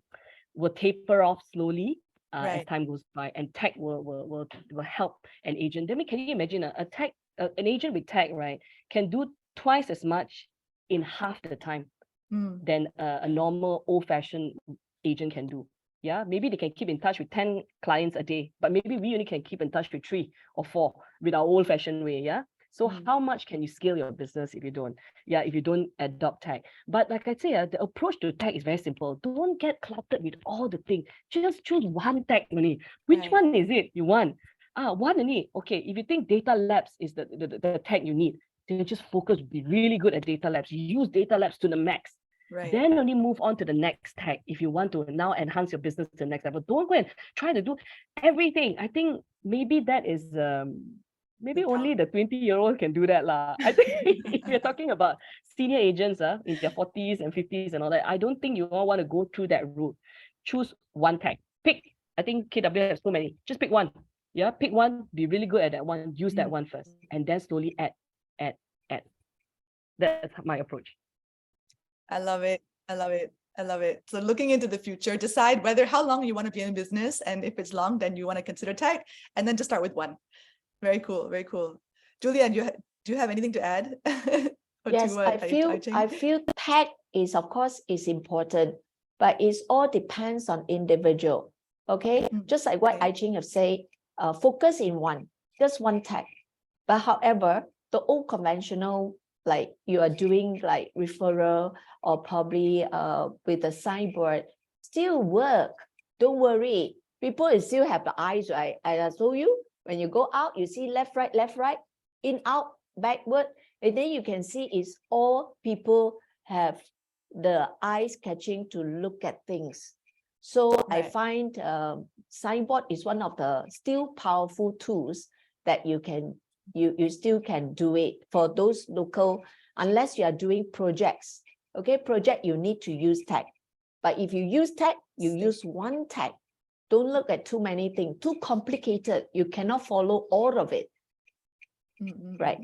will taper off slowly as time goes by, and tech will help an agent. Then can you imagine an agent with tech, right, can do twice as much in half the time than a normal old-fashioned agent can do. Yeah, maybe they can keep in touch with 10 clients a day, but maybe we only can keep in touch with 3 or 4 with our old-fashioned way. Yeah. So how much can you scale your business if you don't? Yeah, if you don't adopt tech. But like I say, the approach to tech is very simple. Don't get cluttered with all the things. Just choose one tech only. Which one is it you want? One only. Okay, if you think data labs is the tech you need, then just focus, be really good at data labs. Use data labs to the max.
Right.
Then only move on to the next tech if you want to now enhance your business to the next level. Don't go and try to do everything. I think maybe that is maybe only the 20-year-old can do that lah. I think if you're talking about senior agents in their 40s and 50s and all that, I don't think you all want to go through that route. Choose one tech. Pick. I think KW has so many. Just pick one. Yeah, pick one. Be really good at that one. Use that one first, and then slowly add. That's my approach.
I love it. I love it. I love it. So looking into the future, decide how long you want to be in business, and if it's long, then you want to consider tech, and then just start with one. Very cool. Very cool. Julian, do you have anything to add?
Yes, I feel tech is, of course, is important, but it all depends on individual. Okay, just like what Cheng have said, focus in one, just one tech. But however, the old conventional, like you are doing like referral or probably with a signboard, still work. Don't worry. People still have the eyes, right? I told you, when you go out, you see left, right, in, out, backward, and then you can see is all people have the eyes catching to look at things. So I find signboard is one of the still powerful tools that you still can do it for those local, unless you are doing projects. Okay, project you need to use tech. But if you use tech, you use one tech. Don't look at too many things, too complicated. You cannot follow all of it. Right.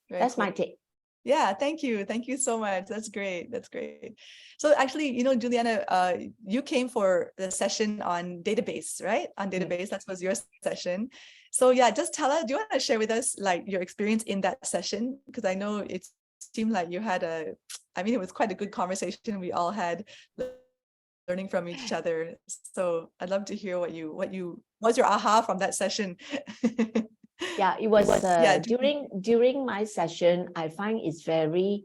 That's my take.
Yeah, thank you. Thank you so much. That's great. That's great. So actually, Juliana, you came for the session on database, right? On database, that was your session. So yeah, just tell us, do you want to share with us like your experience in that session? Because I know it seemed like you had it was quite a good conversation we all had, learning from each other. So I'd love to hear what's your aha from that session?
Yeah, it was during my session, I find it's very,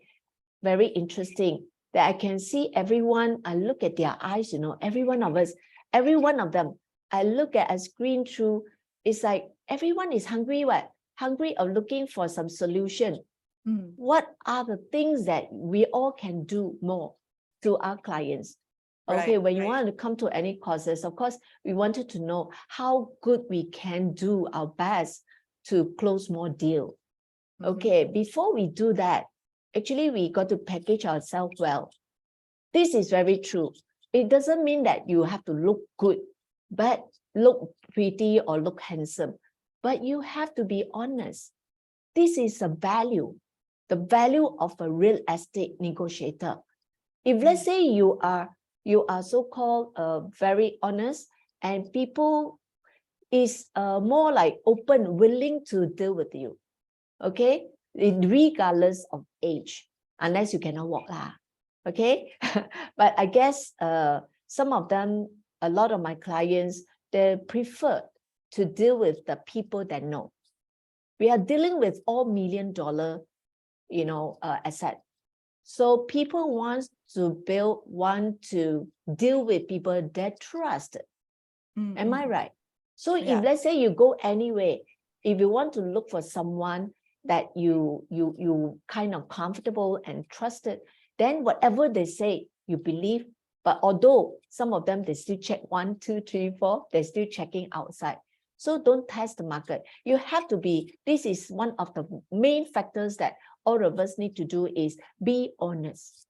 very interesting that I can see everyone. I look at their eyes, every one of us, every one of them. I look at a screen through it's like everyone is hungry, hungry or looking for some solution. What are the things that we all can do more to our clients? Okay, when you want to come to any courses, of course, we wanted to know how good we can do our best to close more deal. Okay, before we do that, actually, we got to package ourselves well. This is very true. It doesn't mean that you have to look good, but look pretty or look handsome. But you have to be honest. This is a value, the value of a real estate negotiator. If let's say you are so-called very honest, and people is more like open, willing to deal with you, okay, regardless of age, unless you cannot walk lah, okay. But I guess some of them, a lot of my clients, they prefer to deal with the people that know. We are dealing with all $1 million, asset. So people want to deal with people that trust. Am I right? So if let's say you go anyway, if you want to look for someone that you kind of comfortable and trusted, then whatever they say, you believe. But although some of them, they still check 1, 2, 3, 4, they're still checking outside. So don't test the market. You have to be, this is one of the main factors that all of us need to do is be honest.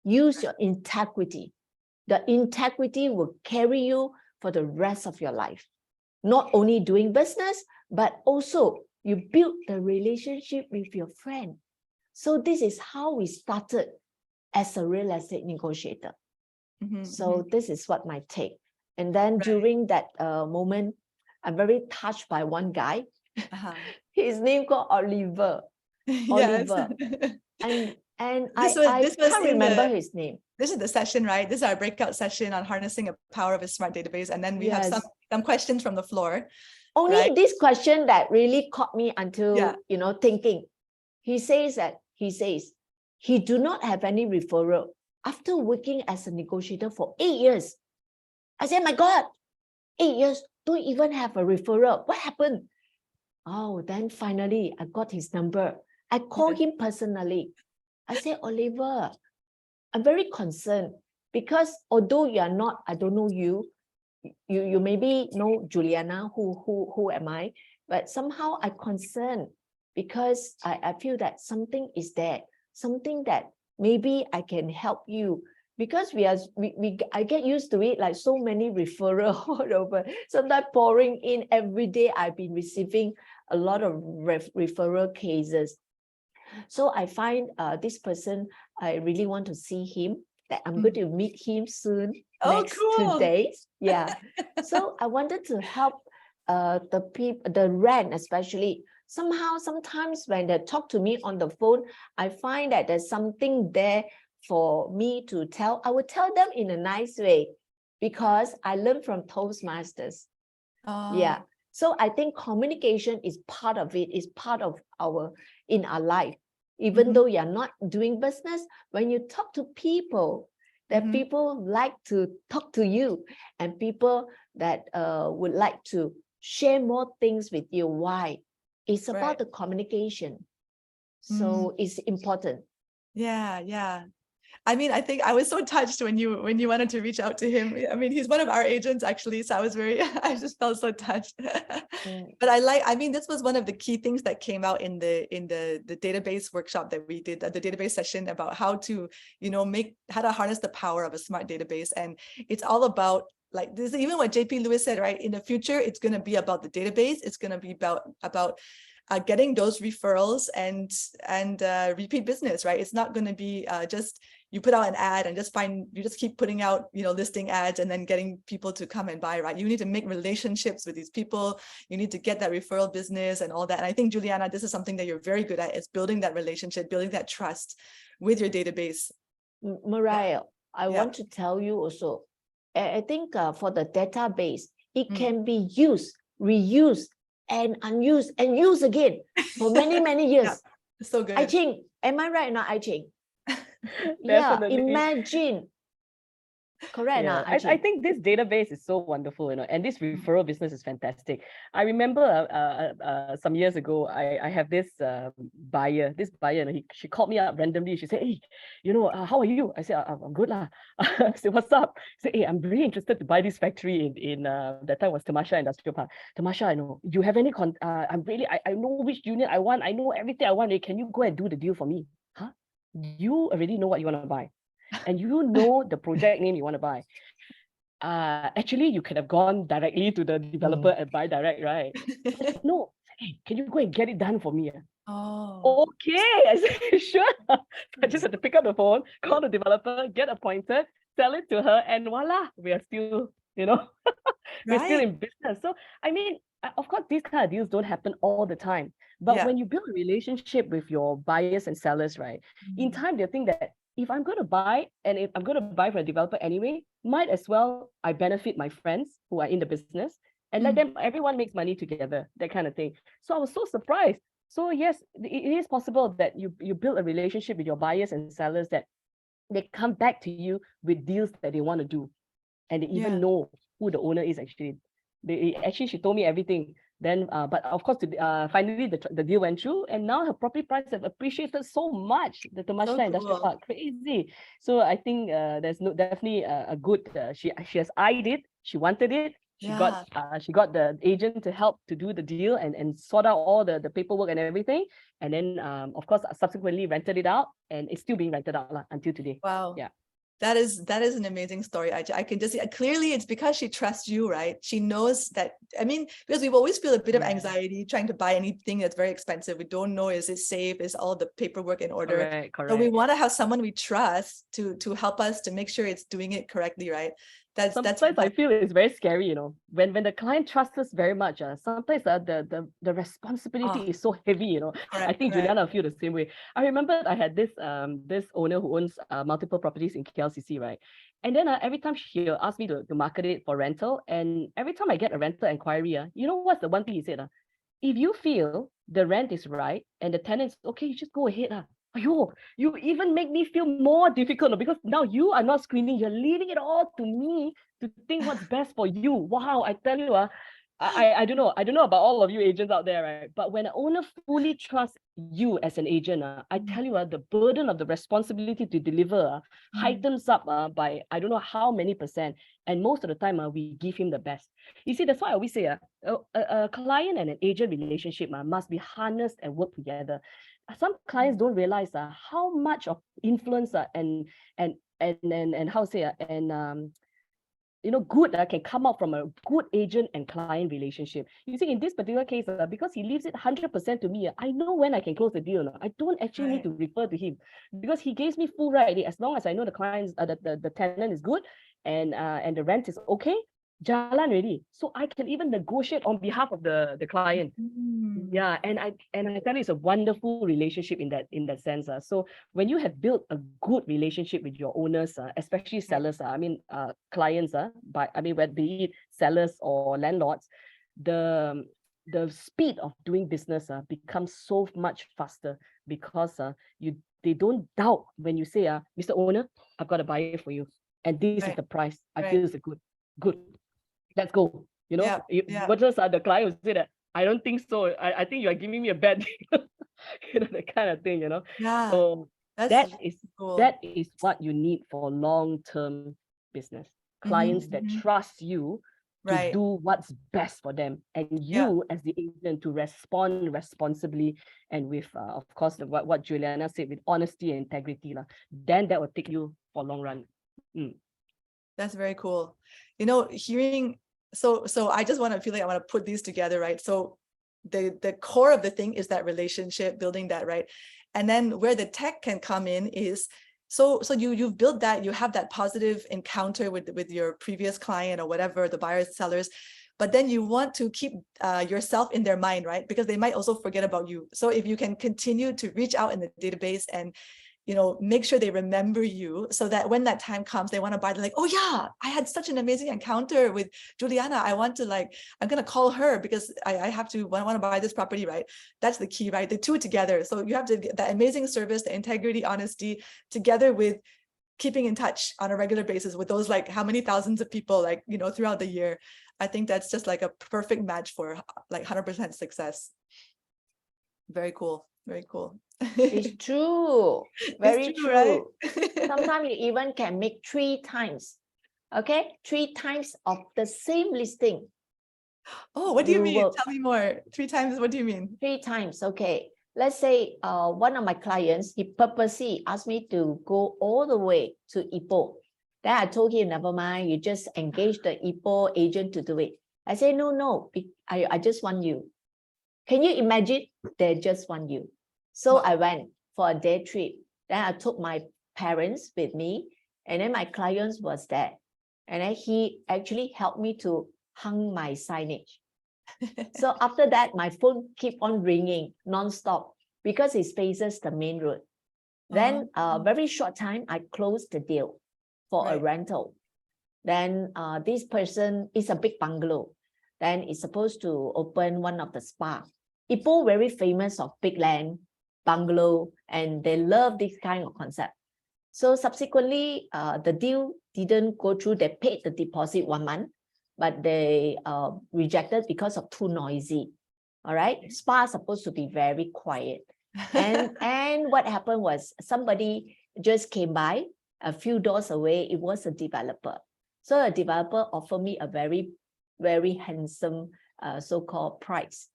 Use your integrity. The integrity will carry you for the rest of your life. Not only doing business, but also you build the relationship with your friend. So this is how we started as a real estate negotiator. So this is what my take. And then during that moment, I'm very touched by one guy. His name called Oliver. Oliver. And I can't remember his name.
This is the session, right? This is our breakout session on harnessing the power of a smart database. And then we have some questions from the floor.
Only this question that really caught me until, thinking. He says he do not have any referral after working as a negotiator for 8 years. I said, my God, 8 years, don't even have a referral. What happened? Oh, then finally I got his number. I called him personally. I said, Oliver, I'm very concerned because although you are not, I don't know you maybe know Juliana, who am I? But somehow I'm concerned because I feel that something is there, something that maybe I can help you. Because I get used to it, like so many referrals all over. Sometimes pouring in every day, I've been receiving a lot of referral cases. So I find this person, I really want to see him, that I'm going to meet him soon, next 2 days. Yeah. So I wanted to help the people, the rent especially. Somehow, sometimes when they talk to me on the phone, I find that there's something there for me to tell. I would tell them in a nice way because I learned from Toastmasters. Yeah. So I think communication is part of it, is part of our life. Even though you're not doing business, when you talk to people, that people like to talk to you and people that would like to share more things with you. Why? It's about the communication. So it's important.
Yeah. I mean, I think I was so touched when you wanted to reach out to him. I mean, he's one of our agents actually, so I just felt so touched. But I mean, this was one of the key things that came out in the database workshop that we did, the database session about how to, how to harness the power of a smart database. And it's all about, like, this is even what JP Lewis said, right? In the future, it's going to be about the database. It's going to be about getting those referrals and repeat business, right? It's not going to be just you put out an ad and you just keep putting out, listing ads and then getting people to come and buy, right? You need to make relationships with these people. You need to get that referral business and all that. And I think, Juliana, this is something that you're very good at, is building that relationship, building that trust with your database.
Mariah, I want to tell you also, I think for the database, it can be used, reused, and unused and used again for many, many years.
So good.
I think, am I right now, I think? Yeah, imagine Correct.
Yeah, I
Actually.
think this database is so wonderful, and this referral business is fantastic. I remember some years ago, I have this buyer, she called me up randomly. She said, "Hey, how are you?" I said, "I'm good lah." I said, "What's up?" She said, "Hey, I'm really interested to buy this factory in that time was Tamasha Industrial Park. Tamasha, I know you have any I know which unit I want. I know everything I want. Can you go and do the deal for me?" Huh? You already know what you want to buy, and you know the project name you want to buy. Actually, you could have gone directly to the developer and buy direct, right? But no, hey, can you go and get it done for me?
Oh,
Okay, I said, sure. I just had to pick up the phone, call the developer, get appointed, sell it to her, and voila, we are still, we're still
right.
in business. So, I mean, of course, these kind of deals don't happen all the time. But
Yeah.
when you build a relationship with your buyers and sellers, right, in time, they'll think that if I'm going to buy, and if I'm going to buy for a developer anyway, might as well I benefit my friends who are in the business and let them, everyone makes money together, that kind of thing. So I was so surprised. So yes, it is possible that you build a relationship with your buyers and sellers, that they come back to you with deals that they want to do, and they even
Yeah.
know who the owner is actually. She told me everything. Then, but of course, finally the deal went through, and now her property price have appreciated so much. The
So
Tamasha Industrial
cool.
Park, crazy. So I think there's definitely a good. She has eyed it. She wanted it.
Yeah.
She got the agent to help to do the deal and sort out all the paperwork and everything. And then of course subsequently rented it out, and it's still being rented out until today.
Wow.
Yeah.
That is an amazing story. I can just see clearly it's because she trusts you, right? She knows that, I mean, because we always feel a bit of anxiety trying to buy anything that's very expensive. We don't know, is it safe? Is all the paperwork in order?
Correct.
So we want to have someone we trust to help us to make sure it's doing it correctly, right?
Sometimes I feel it's very scary, when the client trusts us very much. Sometimes the responsibility is so heavy, I think Juliana feel the same way. I remember I had this owner who owns multiple properties in KLCC, right? And then every time he'll ask me to market it for rental, and every time I get a rental inquiry, you know what's the one thing he said? If you feel the rent is right and the tenant's okay, you just go ahead. Ayo, you even make me feel more difficult, because now you are not screening, you're leaving it all to me to think what's best for you. Wow, I tell you, I don't know about all of you agents out there, right? But when an owner fully trusts you as an agent, I tell you, the burden of the responsibility to deliver heightens up by I don't know how many percent. And most of the time, we give him the best. You see, that's why I always say a client and an agent relationship must be harnessed and work together. Some clients don't realize how much of influence and how to say good can come out from a good agent and client relationship. You see, in this particular case, because he leaves it 100% to me, I know when I can close the deal. I don't actually need to refer to him, because he gives me full right. As long as I know the clients, the tenant is good, and the rent is okay, jalan ready. So I can even negotiate on behalf of the client. Yeah, and I tell you, it's a wonderful relationship in that sense. So when you have built a good relationship with your owners, especially sellers, clients, whether be it sellers or landlords, the speed of doing business becomes so much faster, because they don't doubt when you say, Mr. Owner, I've got a buyer for you, and this is the price. I feel it's a good. Let's go. What just the client will say that, I don't think so. I think you are giving me a bad deal. That kind of thing,
Yeah.
So
That's cool.
that is what you need for long-term business. Clients that trust you to do what's best for them, and you as the agent to respond responsibly and with, of course, what Juliana said, with honesty and integrity. Then that will take you for long run.
That's very cool. Hearing, so I just want to feel like I want to put these together, right? So the core of the thing is that relationship, building that, right? And then where the tech can come in is, so you've built that, you have that positive encounter with your previous client or whatever, the buyers, sellers, but then you want to keep yourself in their mind, right? Because they might also forget about you. So if you can continue to reach out in the database and make sure they remember you, so that when that time comes, they want to buy, they're like, oh yeah, I had such an amazing encounter with Juliana. I'm going to call her because I want to buy this property, right? That's the key, right? The two together. So you have to get that amazing service, the integrity, honesty, together with keeping in touch on a regular basis with those like how many thousands of people, like, you know, throughout the year. I think that's just like a perfect match for like 100% success. Very cool. Very cool.
It's true. Very
It's
true.
right?
Sometimes you even can make 3 times. Okay, 3 times of the same listing.
Oh, what do you
You
mean?
will-
Tell me more. 3 times, what do you mean?
3 times. Okay. Let's say one of my clients, he purposely asked me to go all the way to Ipoh. Then I told him, never mind, you just engage the Ipoh agent to do it. I say, no, I just want you. Can you imagine? They just want you. So
Wow.
I went for a day trip. Then I took my parents with me, and then my clients was there. And then he actually helped me to hang my signage. So after that, my phone keep on ringing non-stop because it faces the main road. Then very short time, I closed the deal for a
Right.
rental. Then this person is a big bungalow. Then it's supposed to open one of the spa. Ipoh very famous of big land, bungalow, and they love this kind of concept. So subsequently, the deal didn't go through. They paid the deposit 1 month, but they rejected because of too noisy. All right, spa is supposed to be very quiet. And what happened was somebody just came by a few doors away. It was a developer. So a developer offered me a very, very handsome so-called price.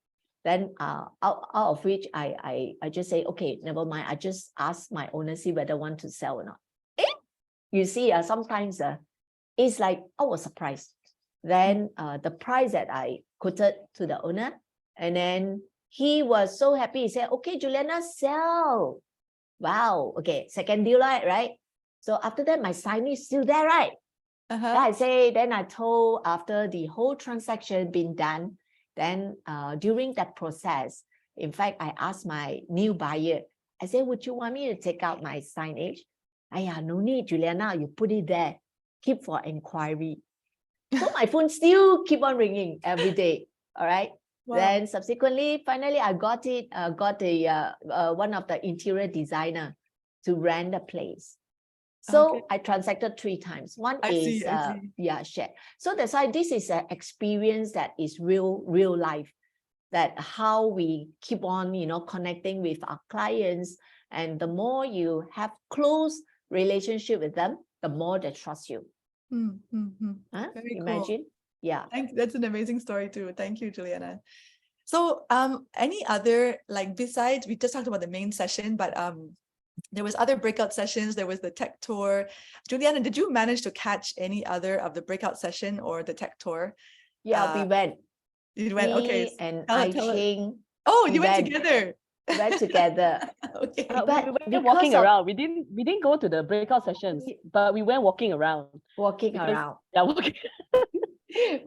Then out of which I just say, okay, never mind. I just ask my owner, see whether I want to sell or not. You see, sometimes it's like, I was surprised. Then the price that I quoted to the owner, and then he was so happy. He said, okay, Juliana, sell. Wow. Okay, second deal, right? So after that, my sign is still there, right? Then I told after the whole transaction been done, then during that process, in fact, I asked my new buyer, I said, would you want me to take out my signage? No need, Juliana, you put it there. Keep for inquiry. So my phone still keep on ringing every day. All right. Wow. Then subsequently, finally, I got it. Got the one of the interior designer to rent the place. So I transacted 3 times. One
I
is
see.
share. So that's why this is an experience that is real life. That how we keep on, connecting with our clients, and the more you have close relationship with them, the more they trust you.
Very
Imagine.
cool.
Yeah.
That's an amazing story too. Thank you, Juliana. So any other, like, besides, we just talked about the main session, but there was other breakout sessions. There was the tech tour. Juliana, did you manage to catch any other of the breakout session or the tech tour?
Yeah, we went.
You went, okay.
And
Cheng. Oh, you went together.
We went together.
Okay. But we went walking around. We didn't go to the breakout sessions, but we went walking around.
Walking around.
Yeah, walking.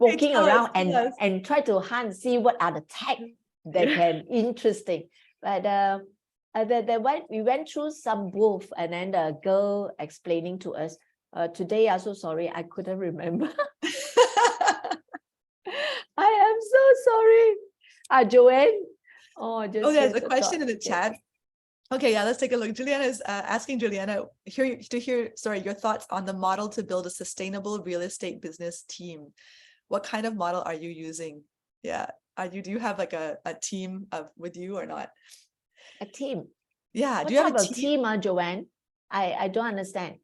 Walking around and try to hunt, see what are the tech that can interesting. But we went through some booth, and then the girl explaining to us. Today, I'm so sorry, I couldn't remember. I am so sorry. Joanne.
There's a question in the chat. Okay, yeah, let's take a look. Juliana is asking Juliana to hear your thoughts on the model to build a sustainable real estate business team. What kind of model are you using? Yeah, do you have like a team with you or not?
A team.
Yeah,
do you have a team, Joanne? I don't understand.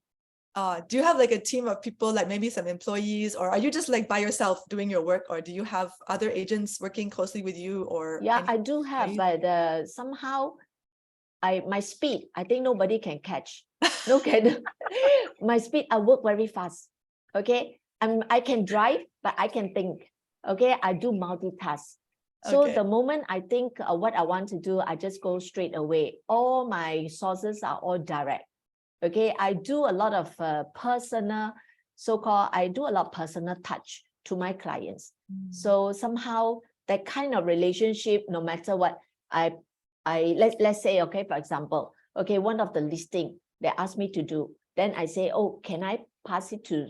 Do you have like a team of people, like maybe some employees, or are you just like by yourself doing your work, or do you have other agents working closely with you? Or
yeah, I do have, but somehow my speed, I think nobody can catch. No can. My speed, I work very fast. Okay, I can drive, but I can think. Okay, I do multitask. So the moment I think what I want to do, I just go straight away. All my sources are all direct. Okay, I do a lot of personal touch to my clients. So somehow that kind of relationship, no matter what, let's say, okay, for example, okay, one of the listing they asked me to do, then I say, oh, can I pass it to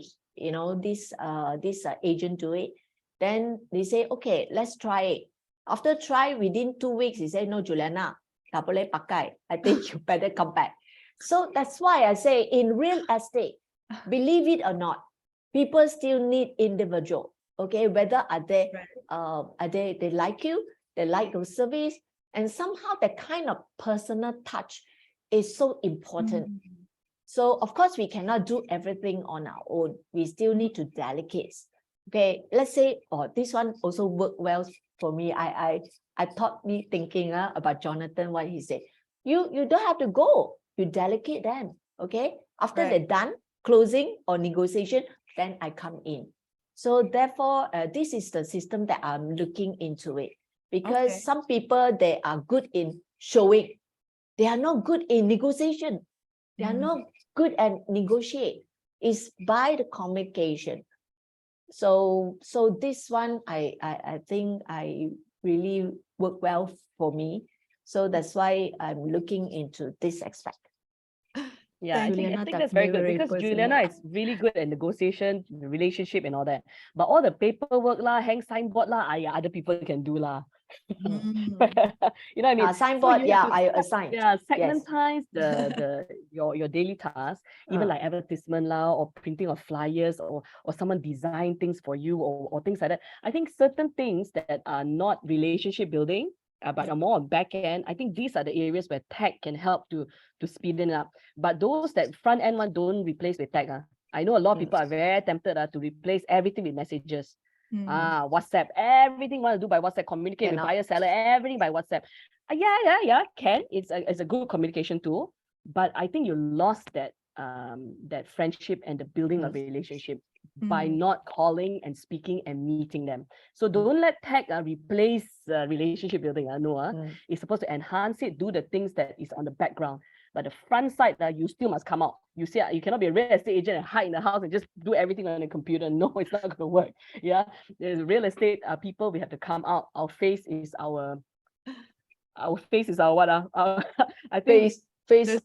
this agent do it? Then they say, okay, let's try it. After try, within 2 weeks, he said, no, Juliana, tak boleh pakai. I think you better come back. So that's why I say in real estate, believe it or not, people still need individual. Okay, whether they like you, they like your service, and somehow that kind of personal touch is so important. So of course we cannot do everything on our own. We still need to delegate. Okay, let's say, this one also worked well for me. I thought me thinking about Jonathan, what he said. You don't have to go. You delegate them. Okay, after they're done, closing or negotiation, then I come in. So therefore, this is the system that I'm looking into it, because some people, they are good in showing. They are not good in negotiation. They are not good at negotiate. It's by the communication. So this one, I think I really work well for me. So that's why I'm looking into this aspect.
Yeah, I think that's very good, because Juliana is really good at negotiation, relationship and all that. But all the paperwork lah, hang signboard lah, other people can do lah. You know what I mean?
Signboard,
So
I assign.
Yeah, segmentize your daily tasks, even like advertisement lah, or printing of flyers, or someone design things for you, or things like that. I think certain things that are not relationship building, but are more on back end, I think these are the areas where tech can help to speed it up. But those that front end one don't replace with tech. I know a lot of people are very tempted to replace everything with messages. WhatsApp, everything want to do by WhatsApp, communicate with buyer, seller, everything by WhatsApp. Can. It's a good communication tool, but I think you lost that friendship and the building of relationship by not calling and speaking and meeting them. So don't let tech replace relationship building. It's supposed to enhance it, do the things that is on the background. But the front side, you still must come out. You see, you cannot be a real estate agent and hide in the house and just do everything on the computer. No, it's not going to work. Yeah, there's real estate people. We have to come out. Our face is our what? I think
face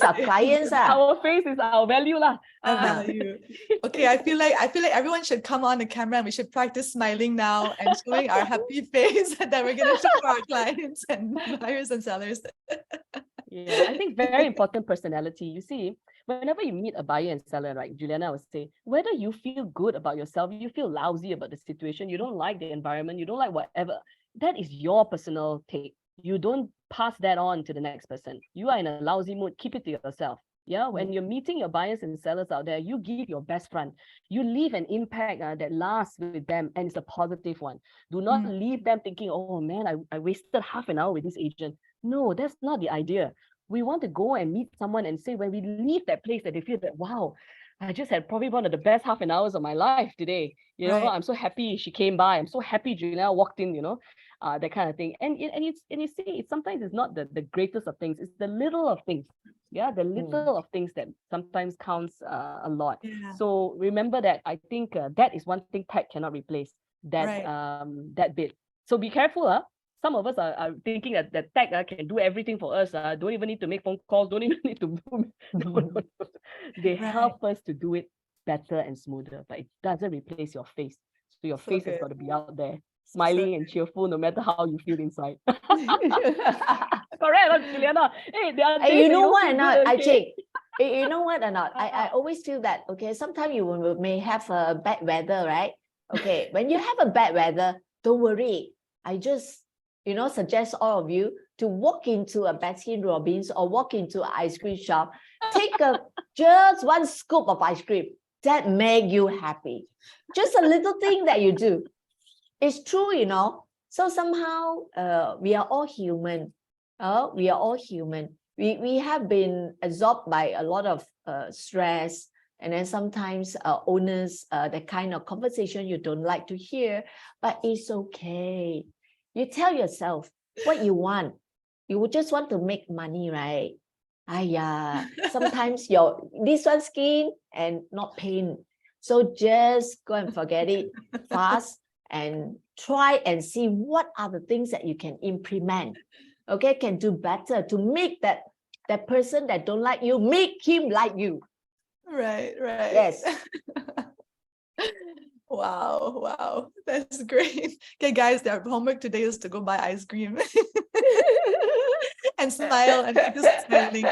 our clients.
Our face is our value lah.
Value. Okay, I feel like everyone should come on the camera and we should practice smiling now and showing our happy face that we're gonna show for our clients and buyers and sellers.
Yeah, I think very important personality. You see, whenever you meet a buyer and seller, right, Juliana would say, whether you feel good about yourself, you feel lousy about the situation, you don't like the environment, you don't like whatever, that is your personal take. You don't pass that on to the next person. You are in a lousy mood, keep it to yourself. Yeah, when you're meeting your buyers and sellers out there, you give your best front. You leave an impact that lasts with them, and it's a positive one. Do not leave them thinking, oh man, I wasted half an hour with this agent. No, that's not the idea. We want to go and meet someone and say, when we leave that place, that they feel that, wow, I just had probably one of the best half an hours of my life today. You know, I'm so happy she came by. I'm so happy Juliana walked in, that kind of thing. And you see, sometimes it's not the greatest of things. It's the little of things. Yeah, the little of things that sometimes counts a lot. Yeah. So remember that. I think that is one thing tech cannot replace. That bit. So be careful. Some of us are thinking that tech can do everything for us. Don't even need to make phone calls. Don't even need to. No. They help us to do it better and smoother, but it doesn't replace your face. So your face has got to be out there, smiling and cheerful, no matter how you feel inside. Correct, Juliana. Hey,
you know what or not? You know what or not? I always feel that. Okay, sometimes you may have a bad weather, right? Okay, when you have a bad weather, don't worry. I just suggest all of you to walk into a Baskin Robbins or walk into an ice cream shop, take just one scoop of ice cream that make you happy. Just a little thing that you do. It's true, So somehow we are all human. We are all human. We have been absorbed by a lot of stress, and then sometimes owners, the kind of conversation you don't like to hear, but it's okay. You tell yourself what you want. You just want to make money, right? Sometimes this one skin and not pain. So just go and forget it fast and try and see what are the things that you can implement. Okay, can do better to make that person that don't like you, make him like you.
Right.
Yes.
Wow. That's great. Okay, guys, their homework today is to go buy ice cream and smile and just smiling.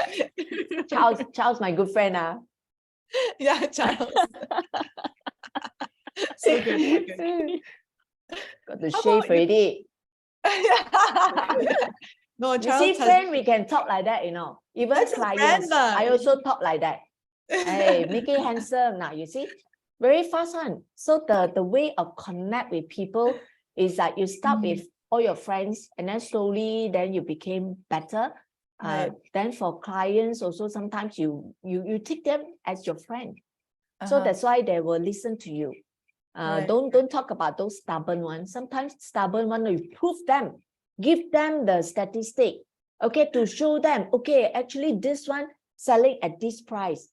Charles, my good friend.
Yeah, Charles. So good, so good.
Got to
How
shave
about you?
already.
No,
You
Charles
see,
has,
friend, we can talk like that, Even
that's his friend
clients,
lah.
I also talk like that. Hey, make it handsome now, you see? Very fast one. So the way of connect with people is that you start with all your friends and then slowly then you became better.
Right.
Then for clients also sometimes you take them as your friend. So
Uh-huh.
that's why they will listen to you.
Right.
Don't talk about those stubborn ones. Sometimes stubborn ones, you prove them, give them the statistic, okay, to show them, okay, actually this one selling at this price.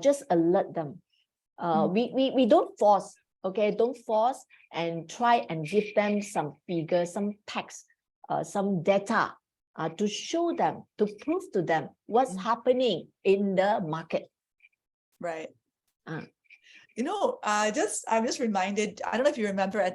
Just alert them. We don't force, okay, don't force and try and give them some figures, some text, some data to show them, to prove to them what's happening in the market.
Right. I'm just reminded, I don't know if you remember near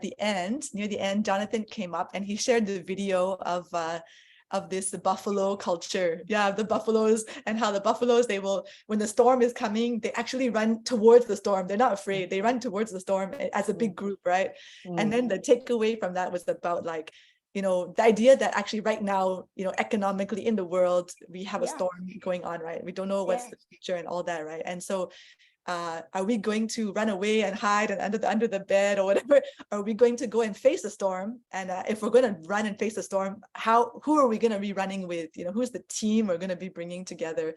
the end, Jonathan came up and he shared the video of this buffalo culture. Yeah, the buffaloes, and how the buffaloes, they will, when the storm is coming, they actually run towards the storm. They're not afraid. They run towards the storm as a big group, right? And then the takeaway from that was about the idea that actually right now, economically in the world, we have a storm going on, right? We don't know what's the future and all that, right? And so are we going to run away and hide and under the bed or whatever? Are we going to go and face the storm? And if we're going to run and face the storm, who are we going to be running with? Who's the team we're going to be bringing together?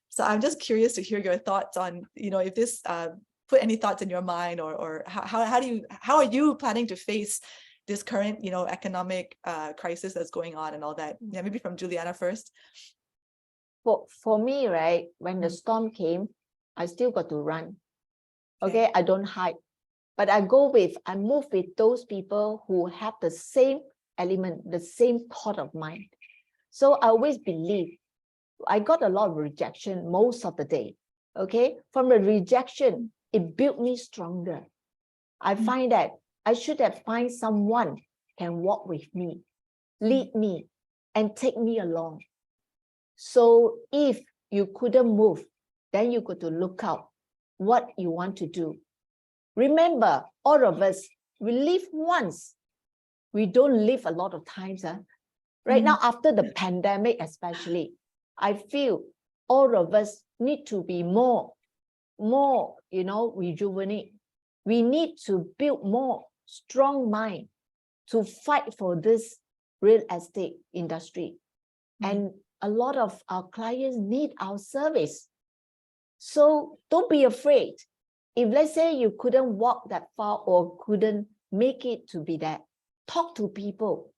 So I'm just curious to hear your thoughts on, if this put any thoughts in your mind, or how are you planning to face this current, economic crisis that's going on and all that? Yeah, maybe from Juliana first.
For me, right, when the storm came, I still got to run. Okay, I don't hide, but I move with those people who have the same element, the same thought of mind. So I always believe, I got a lot of rejection most of the day. Okay, from the rejection, it built me stronger. I find that I should have find someone can walk with me, lead me, and take me along. So if you couldn't move, then you got to look out what you want to do. Remember, all of us, we live once. We don't live a lot of times. Right now, after the pandemic especially, I feel all of us need to be more, rejuvenate. We need to build more strong mind to fight for this real estate industry. And a lot of our clients need our service. So don't be afraid. If let's say you couldn't walk that far or couldn't make it to be that, talk to people.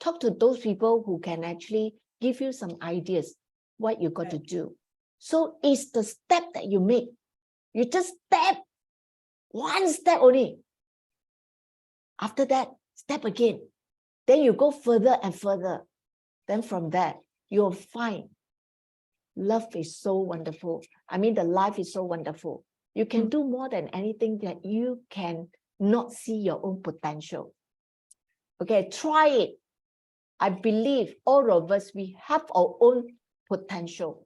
Talk to those people who can actually give you some ideas what you got to do. So it's the step that you make. You just step, one step only. After that, step again. Then you go further and further. Then from that, you'll find love is so wonderful. I mean, the life is so wonderful. You can do more than anything that you can not see your own potential. Okay, try it. I believe all of us, we have our own potential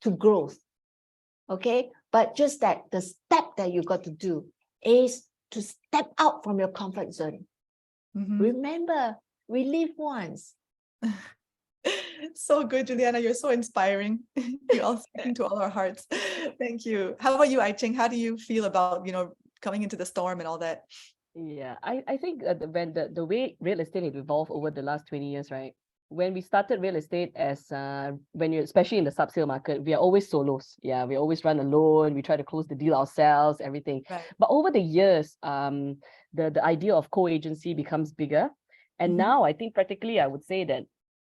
to growth. Okay, but just that the step that you got to do is to step out from your comfort zone. Remember, we live once.
So good, Juliana. You're so inspiring. You're all speaking to all our hearts. Thank you. How about you, Cheng? How do you feel about, coming into the storm and all that?
Yeah, I think when the way real estate has evolved over the last 20 years, right? When we started real estate especially in the sub-sale market, we are always solos. Yeah, we always run alone. We try to close the deal ourselves, everything.
Right.
But over the years, the idea of co-agency becomes bigger. And now I think practically I would say that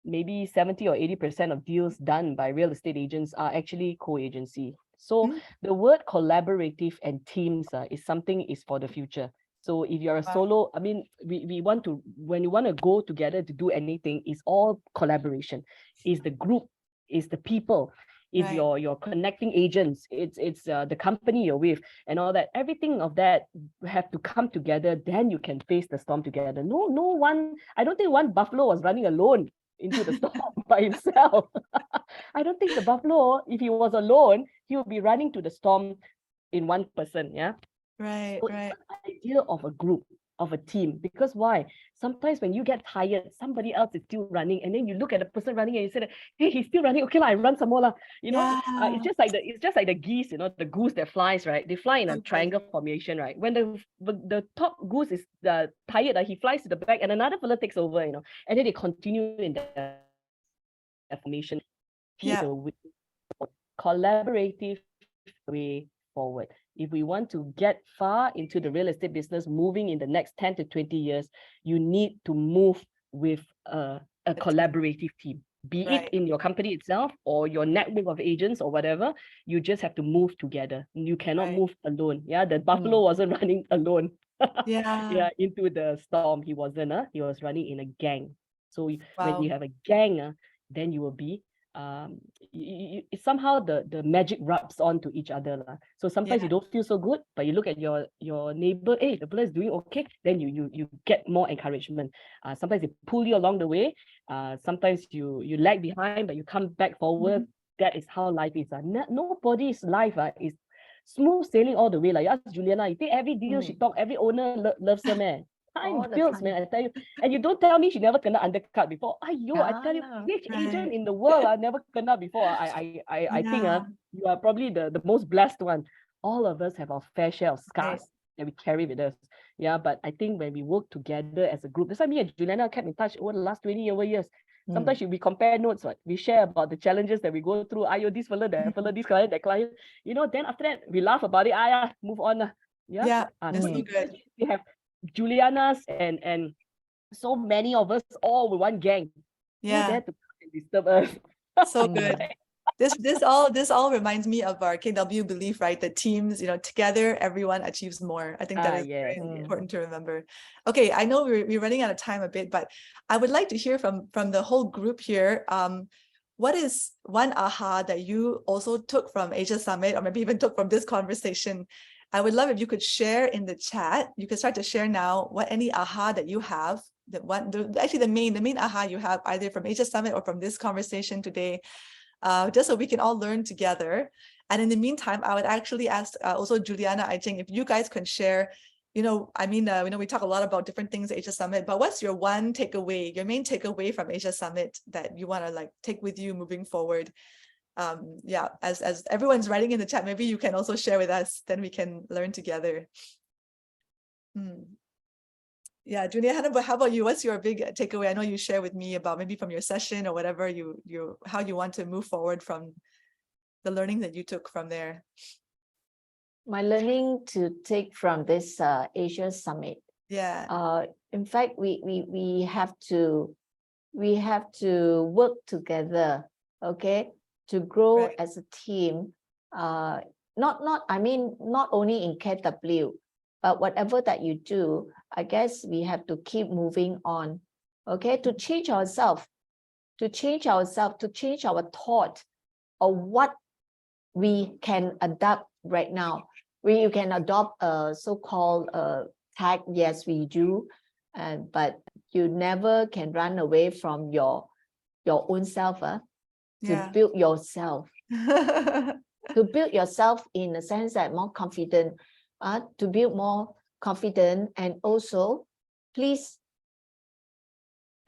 maybe 70 or 80% of deals done by real estate agents are actually co-agency. So the word collaborative and teams is for the future. So if you're a solo, I mean, we want to, when you want to go together to do anything, it's all collaboration. It's the group, it's the people, it's your connecting agents, it's the company you're with and all that. Everything of that have to come together, then you can face the storm together. No one, I don't think one buffalo was running alone. into the storm by himself. I don't think the buffalo, if he was alone, he would be running to the storm in one person. Yeah.
Right,
So
right.
it's the idea of a group, of a team. Because why? Sometimes when you get tired, somebody else is still running, and then you look at the person running and you say that, hey, he's still running. Okay, I run some more lah.
Yeah.
It's just like the geese, the goose that flies, right? They fly in a
Okay.
triangle formation, right? When the top goose is tired, he flies to the back, and another fella takes over, and then they continue in that formation.
Yeah.
Collaborative way forward. If we want to get far into the real estate business, moving in the next 10 to 20 years, you need to move with a collaborative team. Be it in your company itself or your network of agents or whatever, you just have to move together. You cannot move alone. Yeah, the buffalo wasn't running alone.
Yeah.
Into the storm. He wasn't. He was running in a gang. So when
Wow.
you have a gang, then you will be somehow the magic rubs on to each other. So sometimes you don't feel so good, but you look at your neighbor, hey, the fella is doing okay, then you get more encouragement. Sometimes they pull you along the way. Sometimes you lag behind, but you come back forward. That is how life is. Nobody's life is smooth sailing all the way. Like you ask Juliana, you think every deal she talk, every owner loves her, man. Time builds, man, I tell you. And you don't tell me she never kena undercut before. I tell you, which agent in the world never kena before? I think you are probably the most blessed one. All of us have our fair share of scars that we carry with us. Yeah, but I think when we work together as a group, that's why me and Juliana kept in touch over the last 20 over years. Sometimes we compare notes, we share about the challenges that we go through. Ayo, this fella, that fella, this client, that client. Then after that, we laugh about it. Move on.
Yeah, that's so good.
We have Juliana's and so many of us all with one gang.
Yeah.
There to disturb us.
So good. This all reminds me of our KW belief, right? That teams, together everyone achieves more. I think that is very important to remember. Okay, I know we're running out of time a bit, but I would like to hear from the whole group here. What is one aha that you also took from Asia Summit, or maybe even took from this conversation? I would love if you could share in the chat. You can start to share now any aha that you have. The main aha you have either from Asia Summit or from this conversation today. Just so we can all learn together. And in the meantime, I would actually ask also Juliana, Cheng, if you guys can share, we talk a lot about different things at Asia Summit, but what's your one takeaway, your main takeaway from Asia Summit that you want to take with you moving forward? As everyone's writing in the chat, maybe you can also share with us, then we can learn together. Yeah, Juliana, how about you? What's your big takeaway? I know you share with me about maybe from your session or whatever how you want to move forward from the learning that you took from there.
My learning to take from this Asia Summit.
Yeah.
In fact, we have to work together, okay, to grow as a team. Not only in KW, but whatever that you do, I guess we have to keep moving on, okay, to change ourselves, to change our thought of what we can adapt right now. You can adopt a so-called tag, yes, we do, but you never can run away from your own self, to build yourself. To build yourself in a sense that more confident, to build more confident, and also please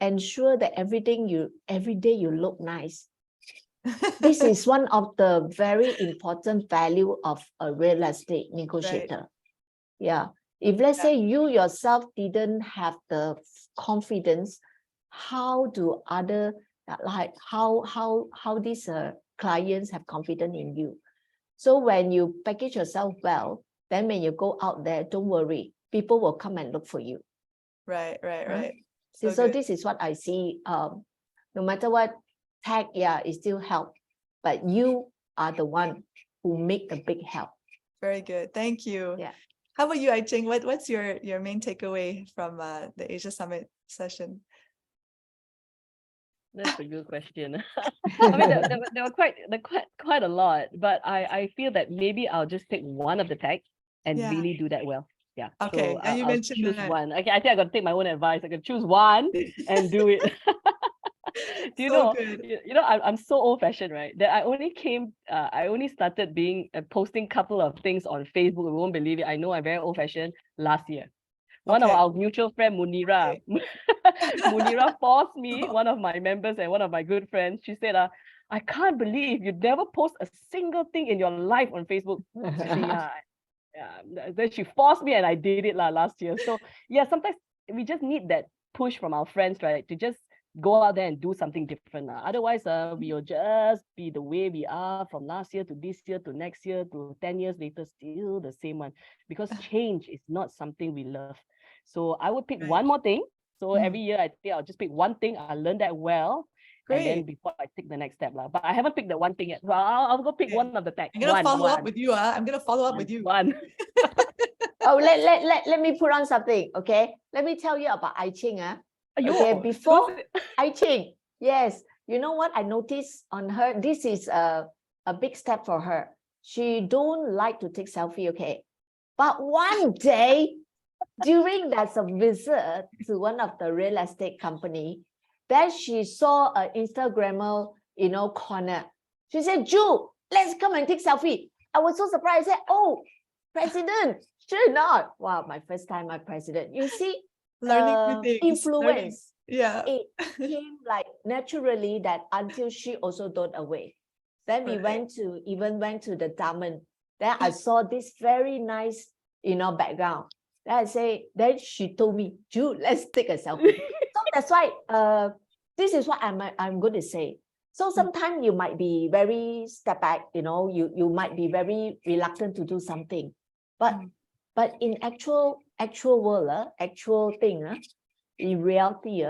ensure that every day you look nice. This is one of the very important value of a real estate negotiator. Yeah. If let's say you yourself didn't have the confidence, how do other how these clients have confidence in you? So when you package yourself well, then when you go out there, don't worry, people will come and look for you.
Right.
So this is what I see. No matter what tag, it still help, but you are the one who make the big help.
Very good. Thank you.
Yeah.
How about you, Cheng? What's your main takeaway from the Asia Summit session?
That's a good question. I mean, there were quite a lot, but I feel that maybe I'll just take one of the tags and really do that well. Yeah.
Okay.
So
and you mentioned
choose
that.
one. Okay, I think I got to take my own advice. I can choose one and do it. Do you
So
know?
good.
I'm so old-fashioned, right? That I only started posting couple of things on Facebook. You won't believe it. I know I'm very old-fashioned last year. One of
Okay.
our mutual friend, Munira, Munira forced me, one of my members and one of my good friends, she said, I can't believe you never post a single thing in your life on Facebook. I said, yeah. Then she forced me and I did it last year. So yeah, sometimes we just need that push from our friends, right? To just go out there and do something different. Otherwise, we will just be the way we are from last year to this year to next year to 10 years later, still the same one. Because change is not something we love. So I would pick one more thing. So every year I think I'll just pick one thing. I learned that well. And then
Great.
before I take the next step. But I haven't picked the one thing yet. Well, I'll go pick one of the tags.
I'm gonna follow up with you. I'm gonna follow up with you.
One.
Oh, let me put on something. Okay. Let me tell you about Cheng. Okay, before Cheng, yes. You know what I noticed on her? This is a big step for her. She don't like to take selfie, okay? But one day, during that's a visit to one of the real estate company, then she saw an Instagrammer, corner. She said, Ju, let's come and take selfie. I was so surprised. I said, oh, president, sure not. Wow, my first time, my president. You see,
Learning new things.
influence.
Yeah.
It came like naturally that until she also don't away. Then we went to the Dutama. Then I saw this very nice, background. Then she told me, Ju, let's take a selfie. So that's why this is what I'm going to say. So sometimes you might be very step back, you might be very reluctant to do something. But in actual world, actual thing, in reality,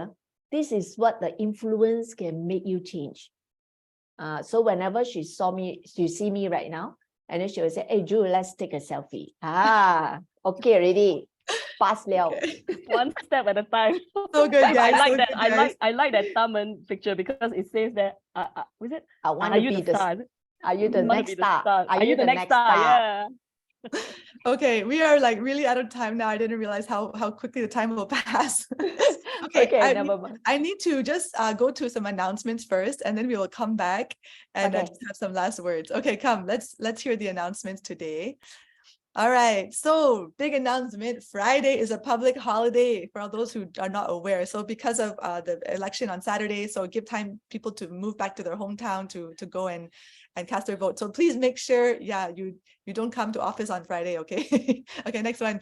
this is what the influence can make you change. So whenever she see me right now, and then she will say, hey, Ju, let's take a selfie. Okay, already. Fast liao.
One step at a time.
So good, guys.
I like that Taman picture because it says that was it?
I want to be the star. Are you the next star?
Are you the next star? Yeah.
Okay, we are like really out of time now. I didn't realize how quickly the time will pass.
Okay, never mind.
I need to just go to some announcements first, and then we will come back and just have some last words. Okay, come, let's hear the announcements today. All right, so big announcement. Friday is a public holiday for all those who are not aware. So because of the election on Saturday, so give time people to move back to their hometown to go and cast their vote. So please make sure, you don't come to office on Friday, okay? Okay, next one.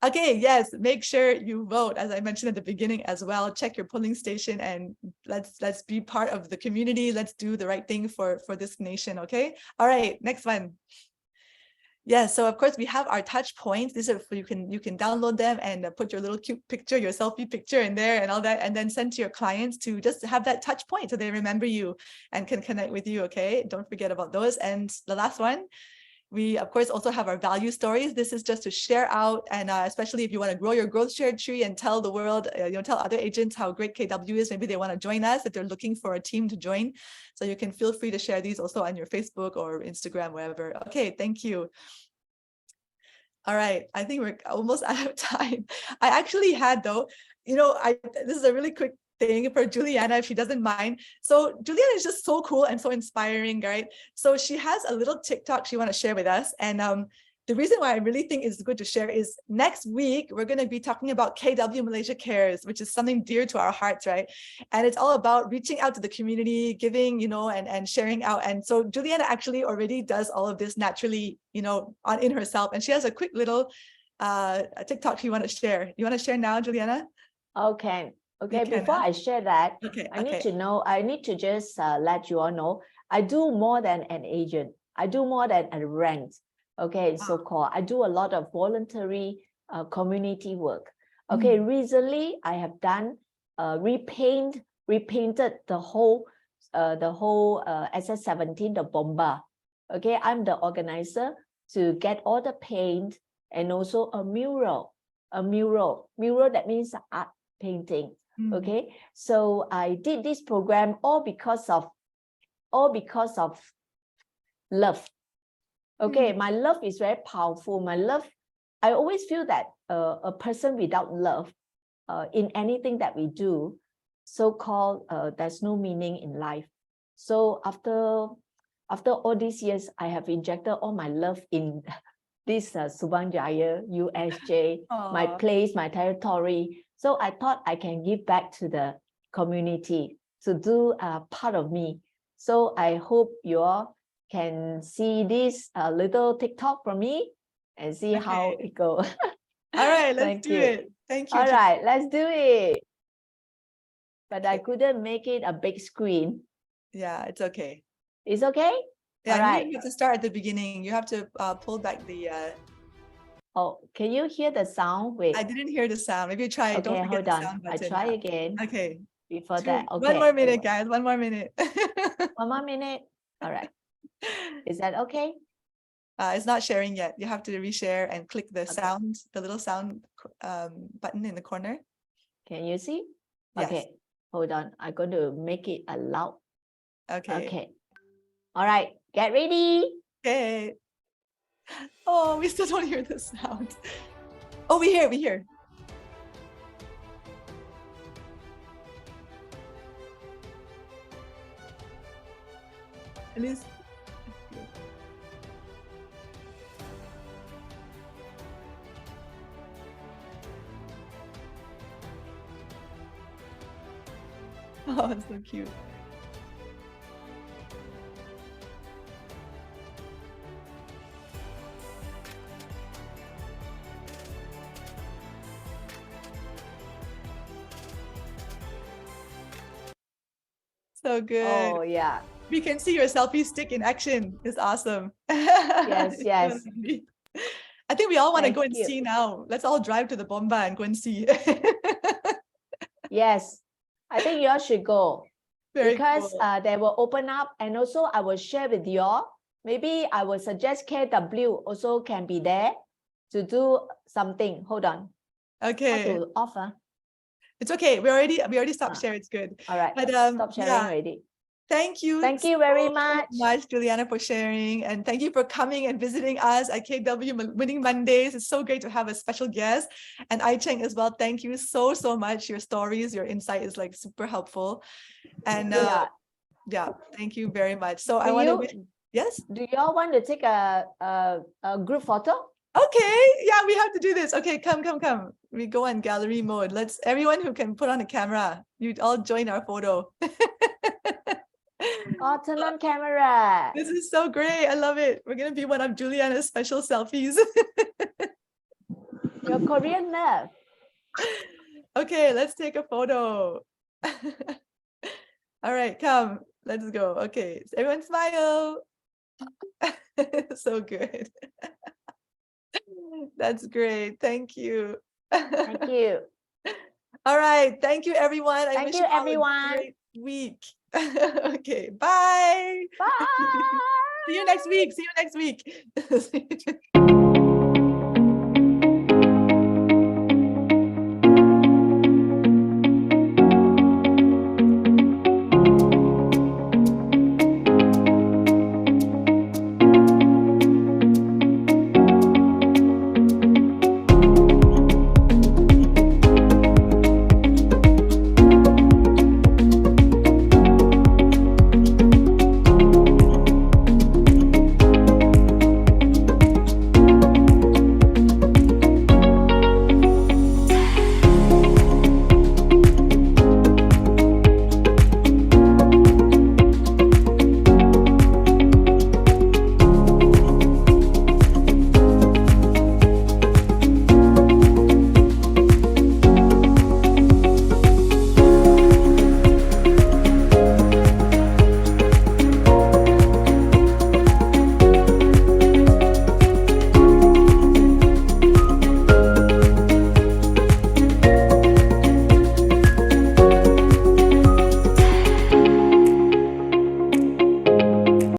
Okay, yes, make sure you vote, as I mentioned at the beginning as well. Check your polling station and let's be part of the community. Let's do the right thing for this nation, okay? All right, next one. Yeah, so of course we have our touch points. These are you can download them and put your little cute picture, your selfie picture in there and all that, and then send to your clients to just have that touch point so they remember you and can connect with you. Okay, don't forget about those. And the last one, we of course also have our value stories. This is just to share out, and especially if you want to grow your growth share tree and tell the world, tell other agents how great KW is. Maybe they want to join us if they're looking for a team to join. So you can feel free to share these also on your Facebook or Instagram, wherever. Okay, thank you. All right, I think we're almost out of time. I actually had though, this is a really quick thing for Juliana, if she doesn't mind. So Juliana is just so cool and so inspiring, right? So she has a little TikTok she wants to share with us. And the reason why I really think it's good to share is next week, we're going to be talking about KW Malaysia Cares, which is something dear to our hearts, right? And it's all about reaching out to the community, giving, and sharing out. And so Juliana actually already does all of this naturally, in herself. And she has a quick little TikTok she want to share. You want to share now, Juliana?
Okay. Before I share that, I need to just let you all know, I do more than an agent. I do more than a rent. Okay, so-called. I do a lot of voluntary community work. Okay, recently I have done repainted the whole SS17, the bomba. Okay, I'm the organizer to get all the paint and also a mural. That means art painting. Okay, so I did this program all because of love. Okay, my love is very powerful. My love, I always feel that a person without love in anything that we do, so-called there's no meaning in life. So after all these years, I have injected all my love in this Subang Jaya, USJ, my
Aw.
place, my territory. So I thought I can give back to the community to do part of me. So I hope you all can see this little TikTok from me and see how
Okay.
it goes.
All right, let's
Thank
do
you.
it. Thank you.
All right, let's do it. But I
Okay.
couldn't make it a big screen.
Yeah, it's okay.
It's okay?
Yeah,
All
you
right.
don't have to start at the beginning. You have to pull back the.
Oh, can you hear the sound? Wait.
I didn't hear the sound. Maybe try. Don't
Okay,
forget
hold
the
on.
sound
I
button.
try
Yeah.
again
Okay.
before
2
that.
One
Okay.
more minute, guys. One more minute.
1 more minute. All right. Is that okay?
It's not sharing yet. You have to reshare and click the
Okay.
sound, the little sound button in the corner.
Can you see?
Yes.
Okay. Hold on. I'm going to make it loud.
Okay.
Okay. All right. Get ready.
Okay. Oh, we still don't hear the sound. Oh, we hear. At least. Oh, it's so cute. So good.
Oh, yeah.
We can see your selfie stick in action. It's awesome.
Yes,
It's so
yes.
lovely. I think we all want to
Thank
go and
you.
see now. Let's all drive to the Bomba and go and see.
Yes. I think you all should go.
Very
Because
cool.
they will open up, and also I will share with you all. Maybe I will suggest KW also can be there to do something. Hold on. How
Okay.
to offer?
It's okay. We already stopped
Ah.
share. It's good.
All right.
But
Stop sharing
yeah,
already.
thank you.
Thank you very
so
much.
Juliana, for sharing. And thank you for coming and visiting us at KW Winning Mondays. It's so great to have a special guest. And Cheng as well. Thank you so much. Your stories, your insight is like super helpful. And yeah, thank you very much. So I want to wish, yes.
Do you all want to take a group photo?
Okay, yeah, we have to do this. Okay, come. We go on gallery mode. Let's, everyone who can put on a camera, you all join our photo.
Oh, turn on camera.
This is so great. I love it. We're gonna be one of Juliana's special selfies.
Your Korean love.
Okay, let's take a photo. All right, come. Let's go. Okay, everyone smile. So good. That's great. Thank you.
Thank you.
All right. Thank you, everyone. I
Thank
wish
you,
all
everyone.
a great week. Okay, bye.
Bye.
See you next week.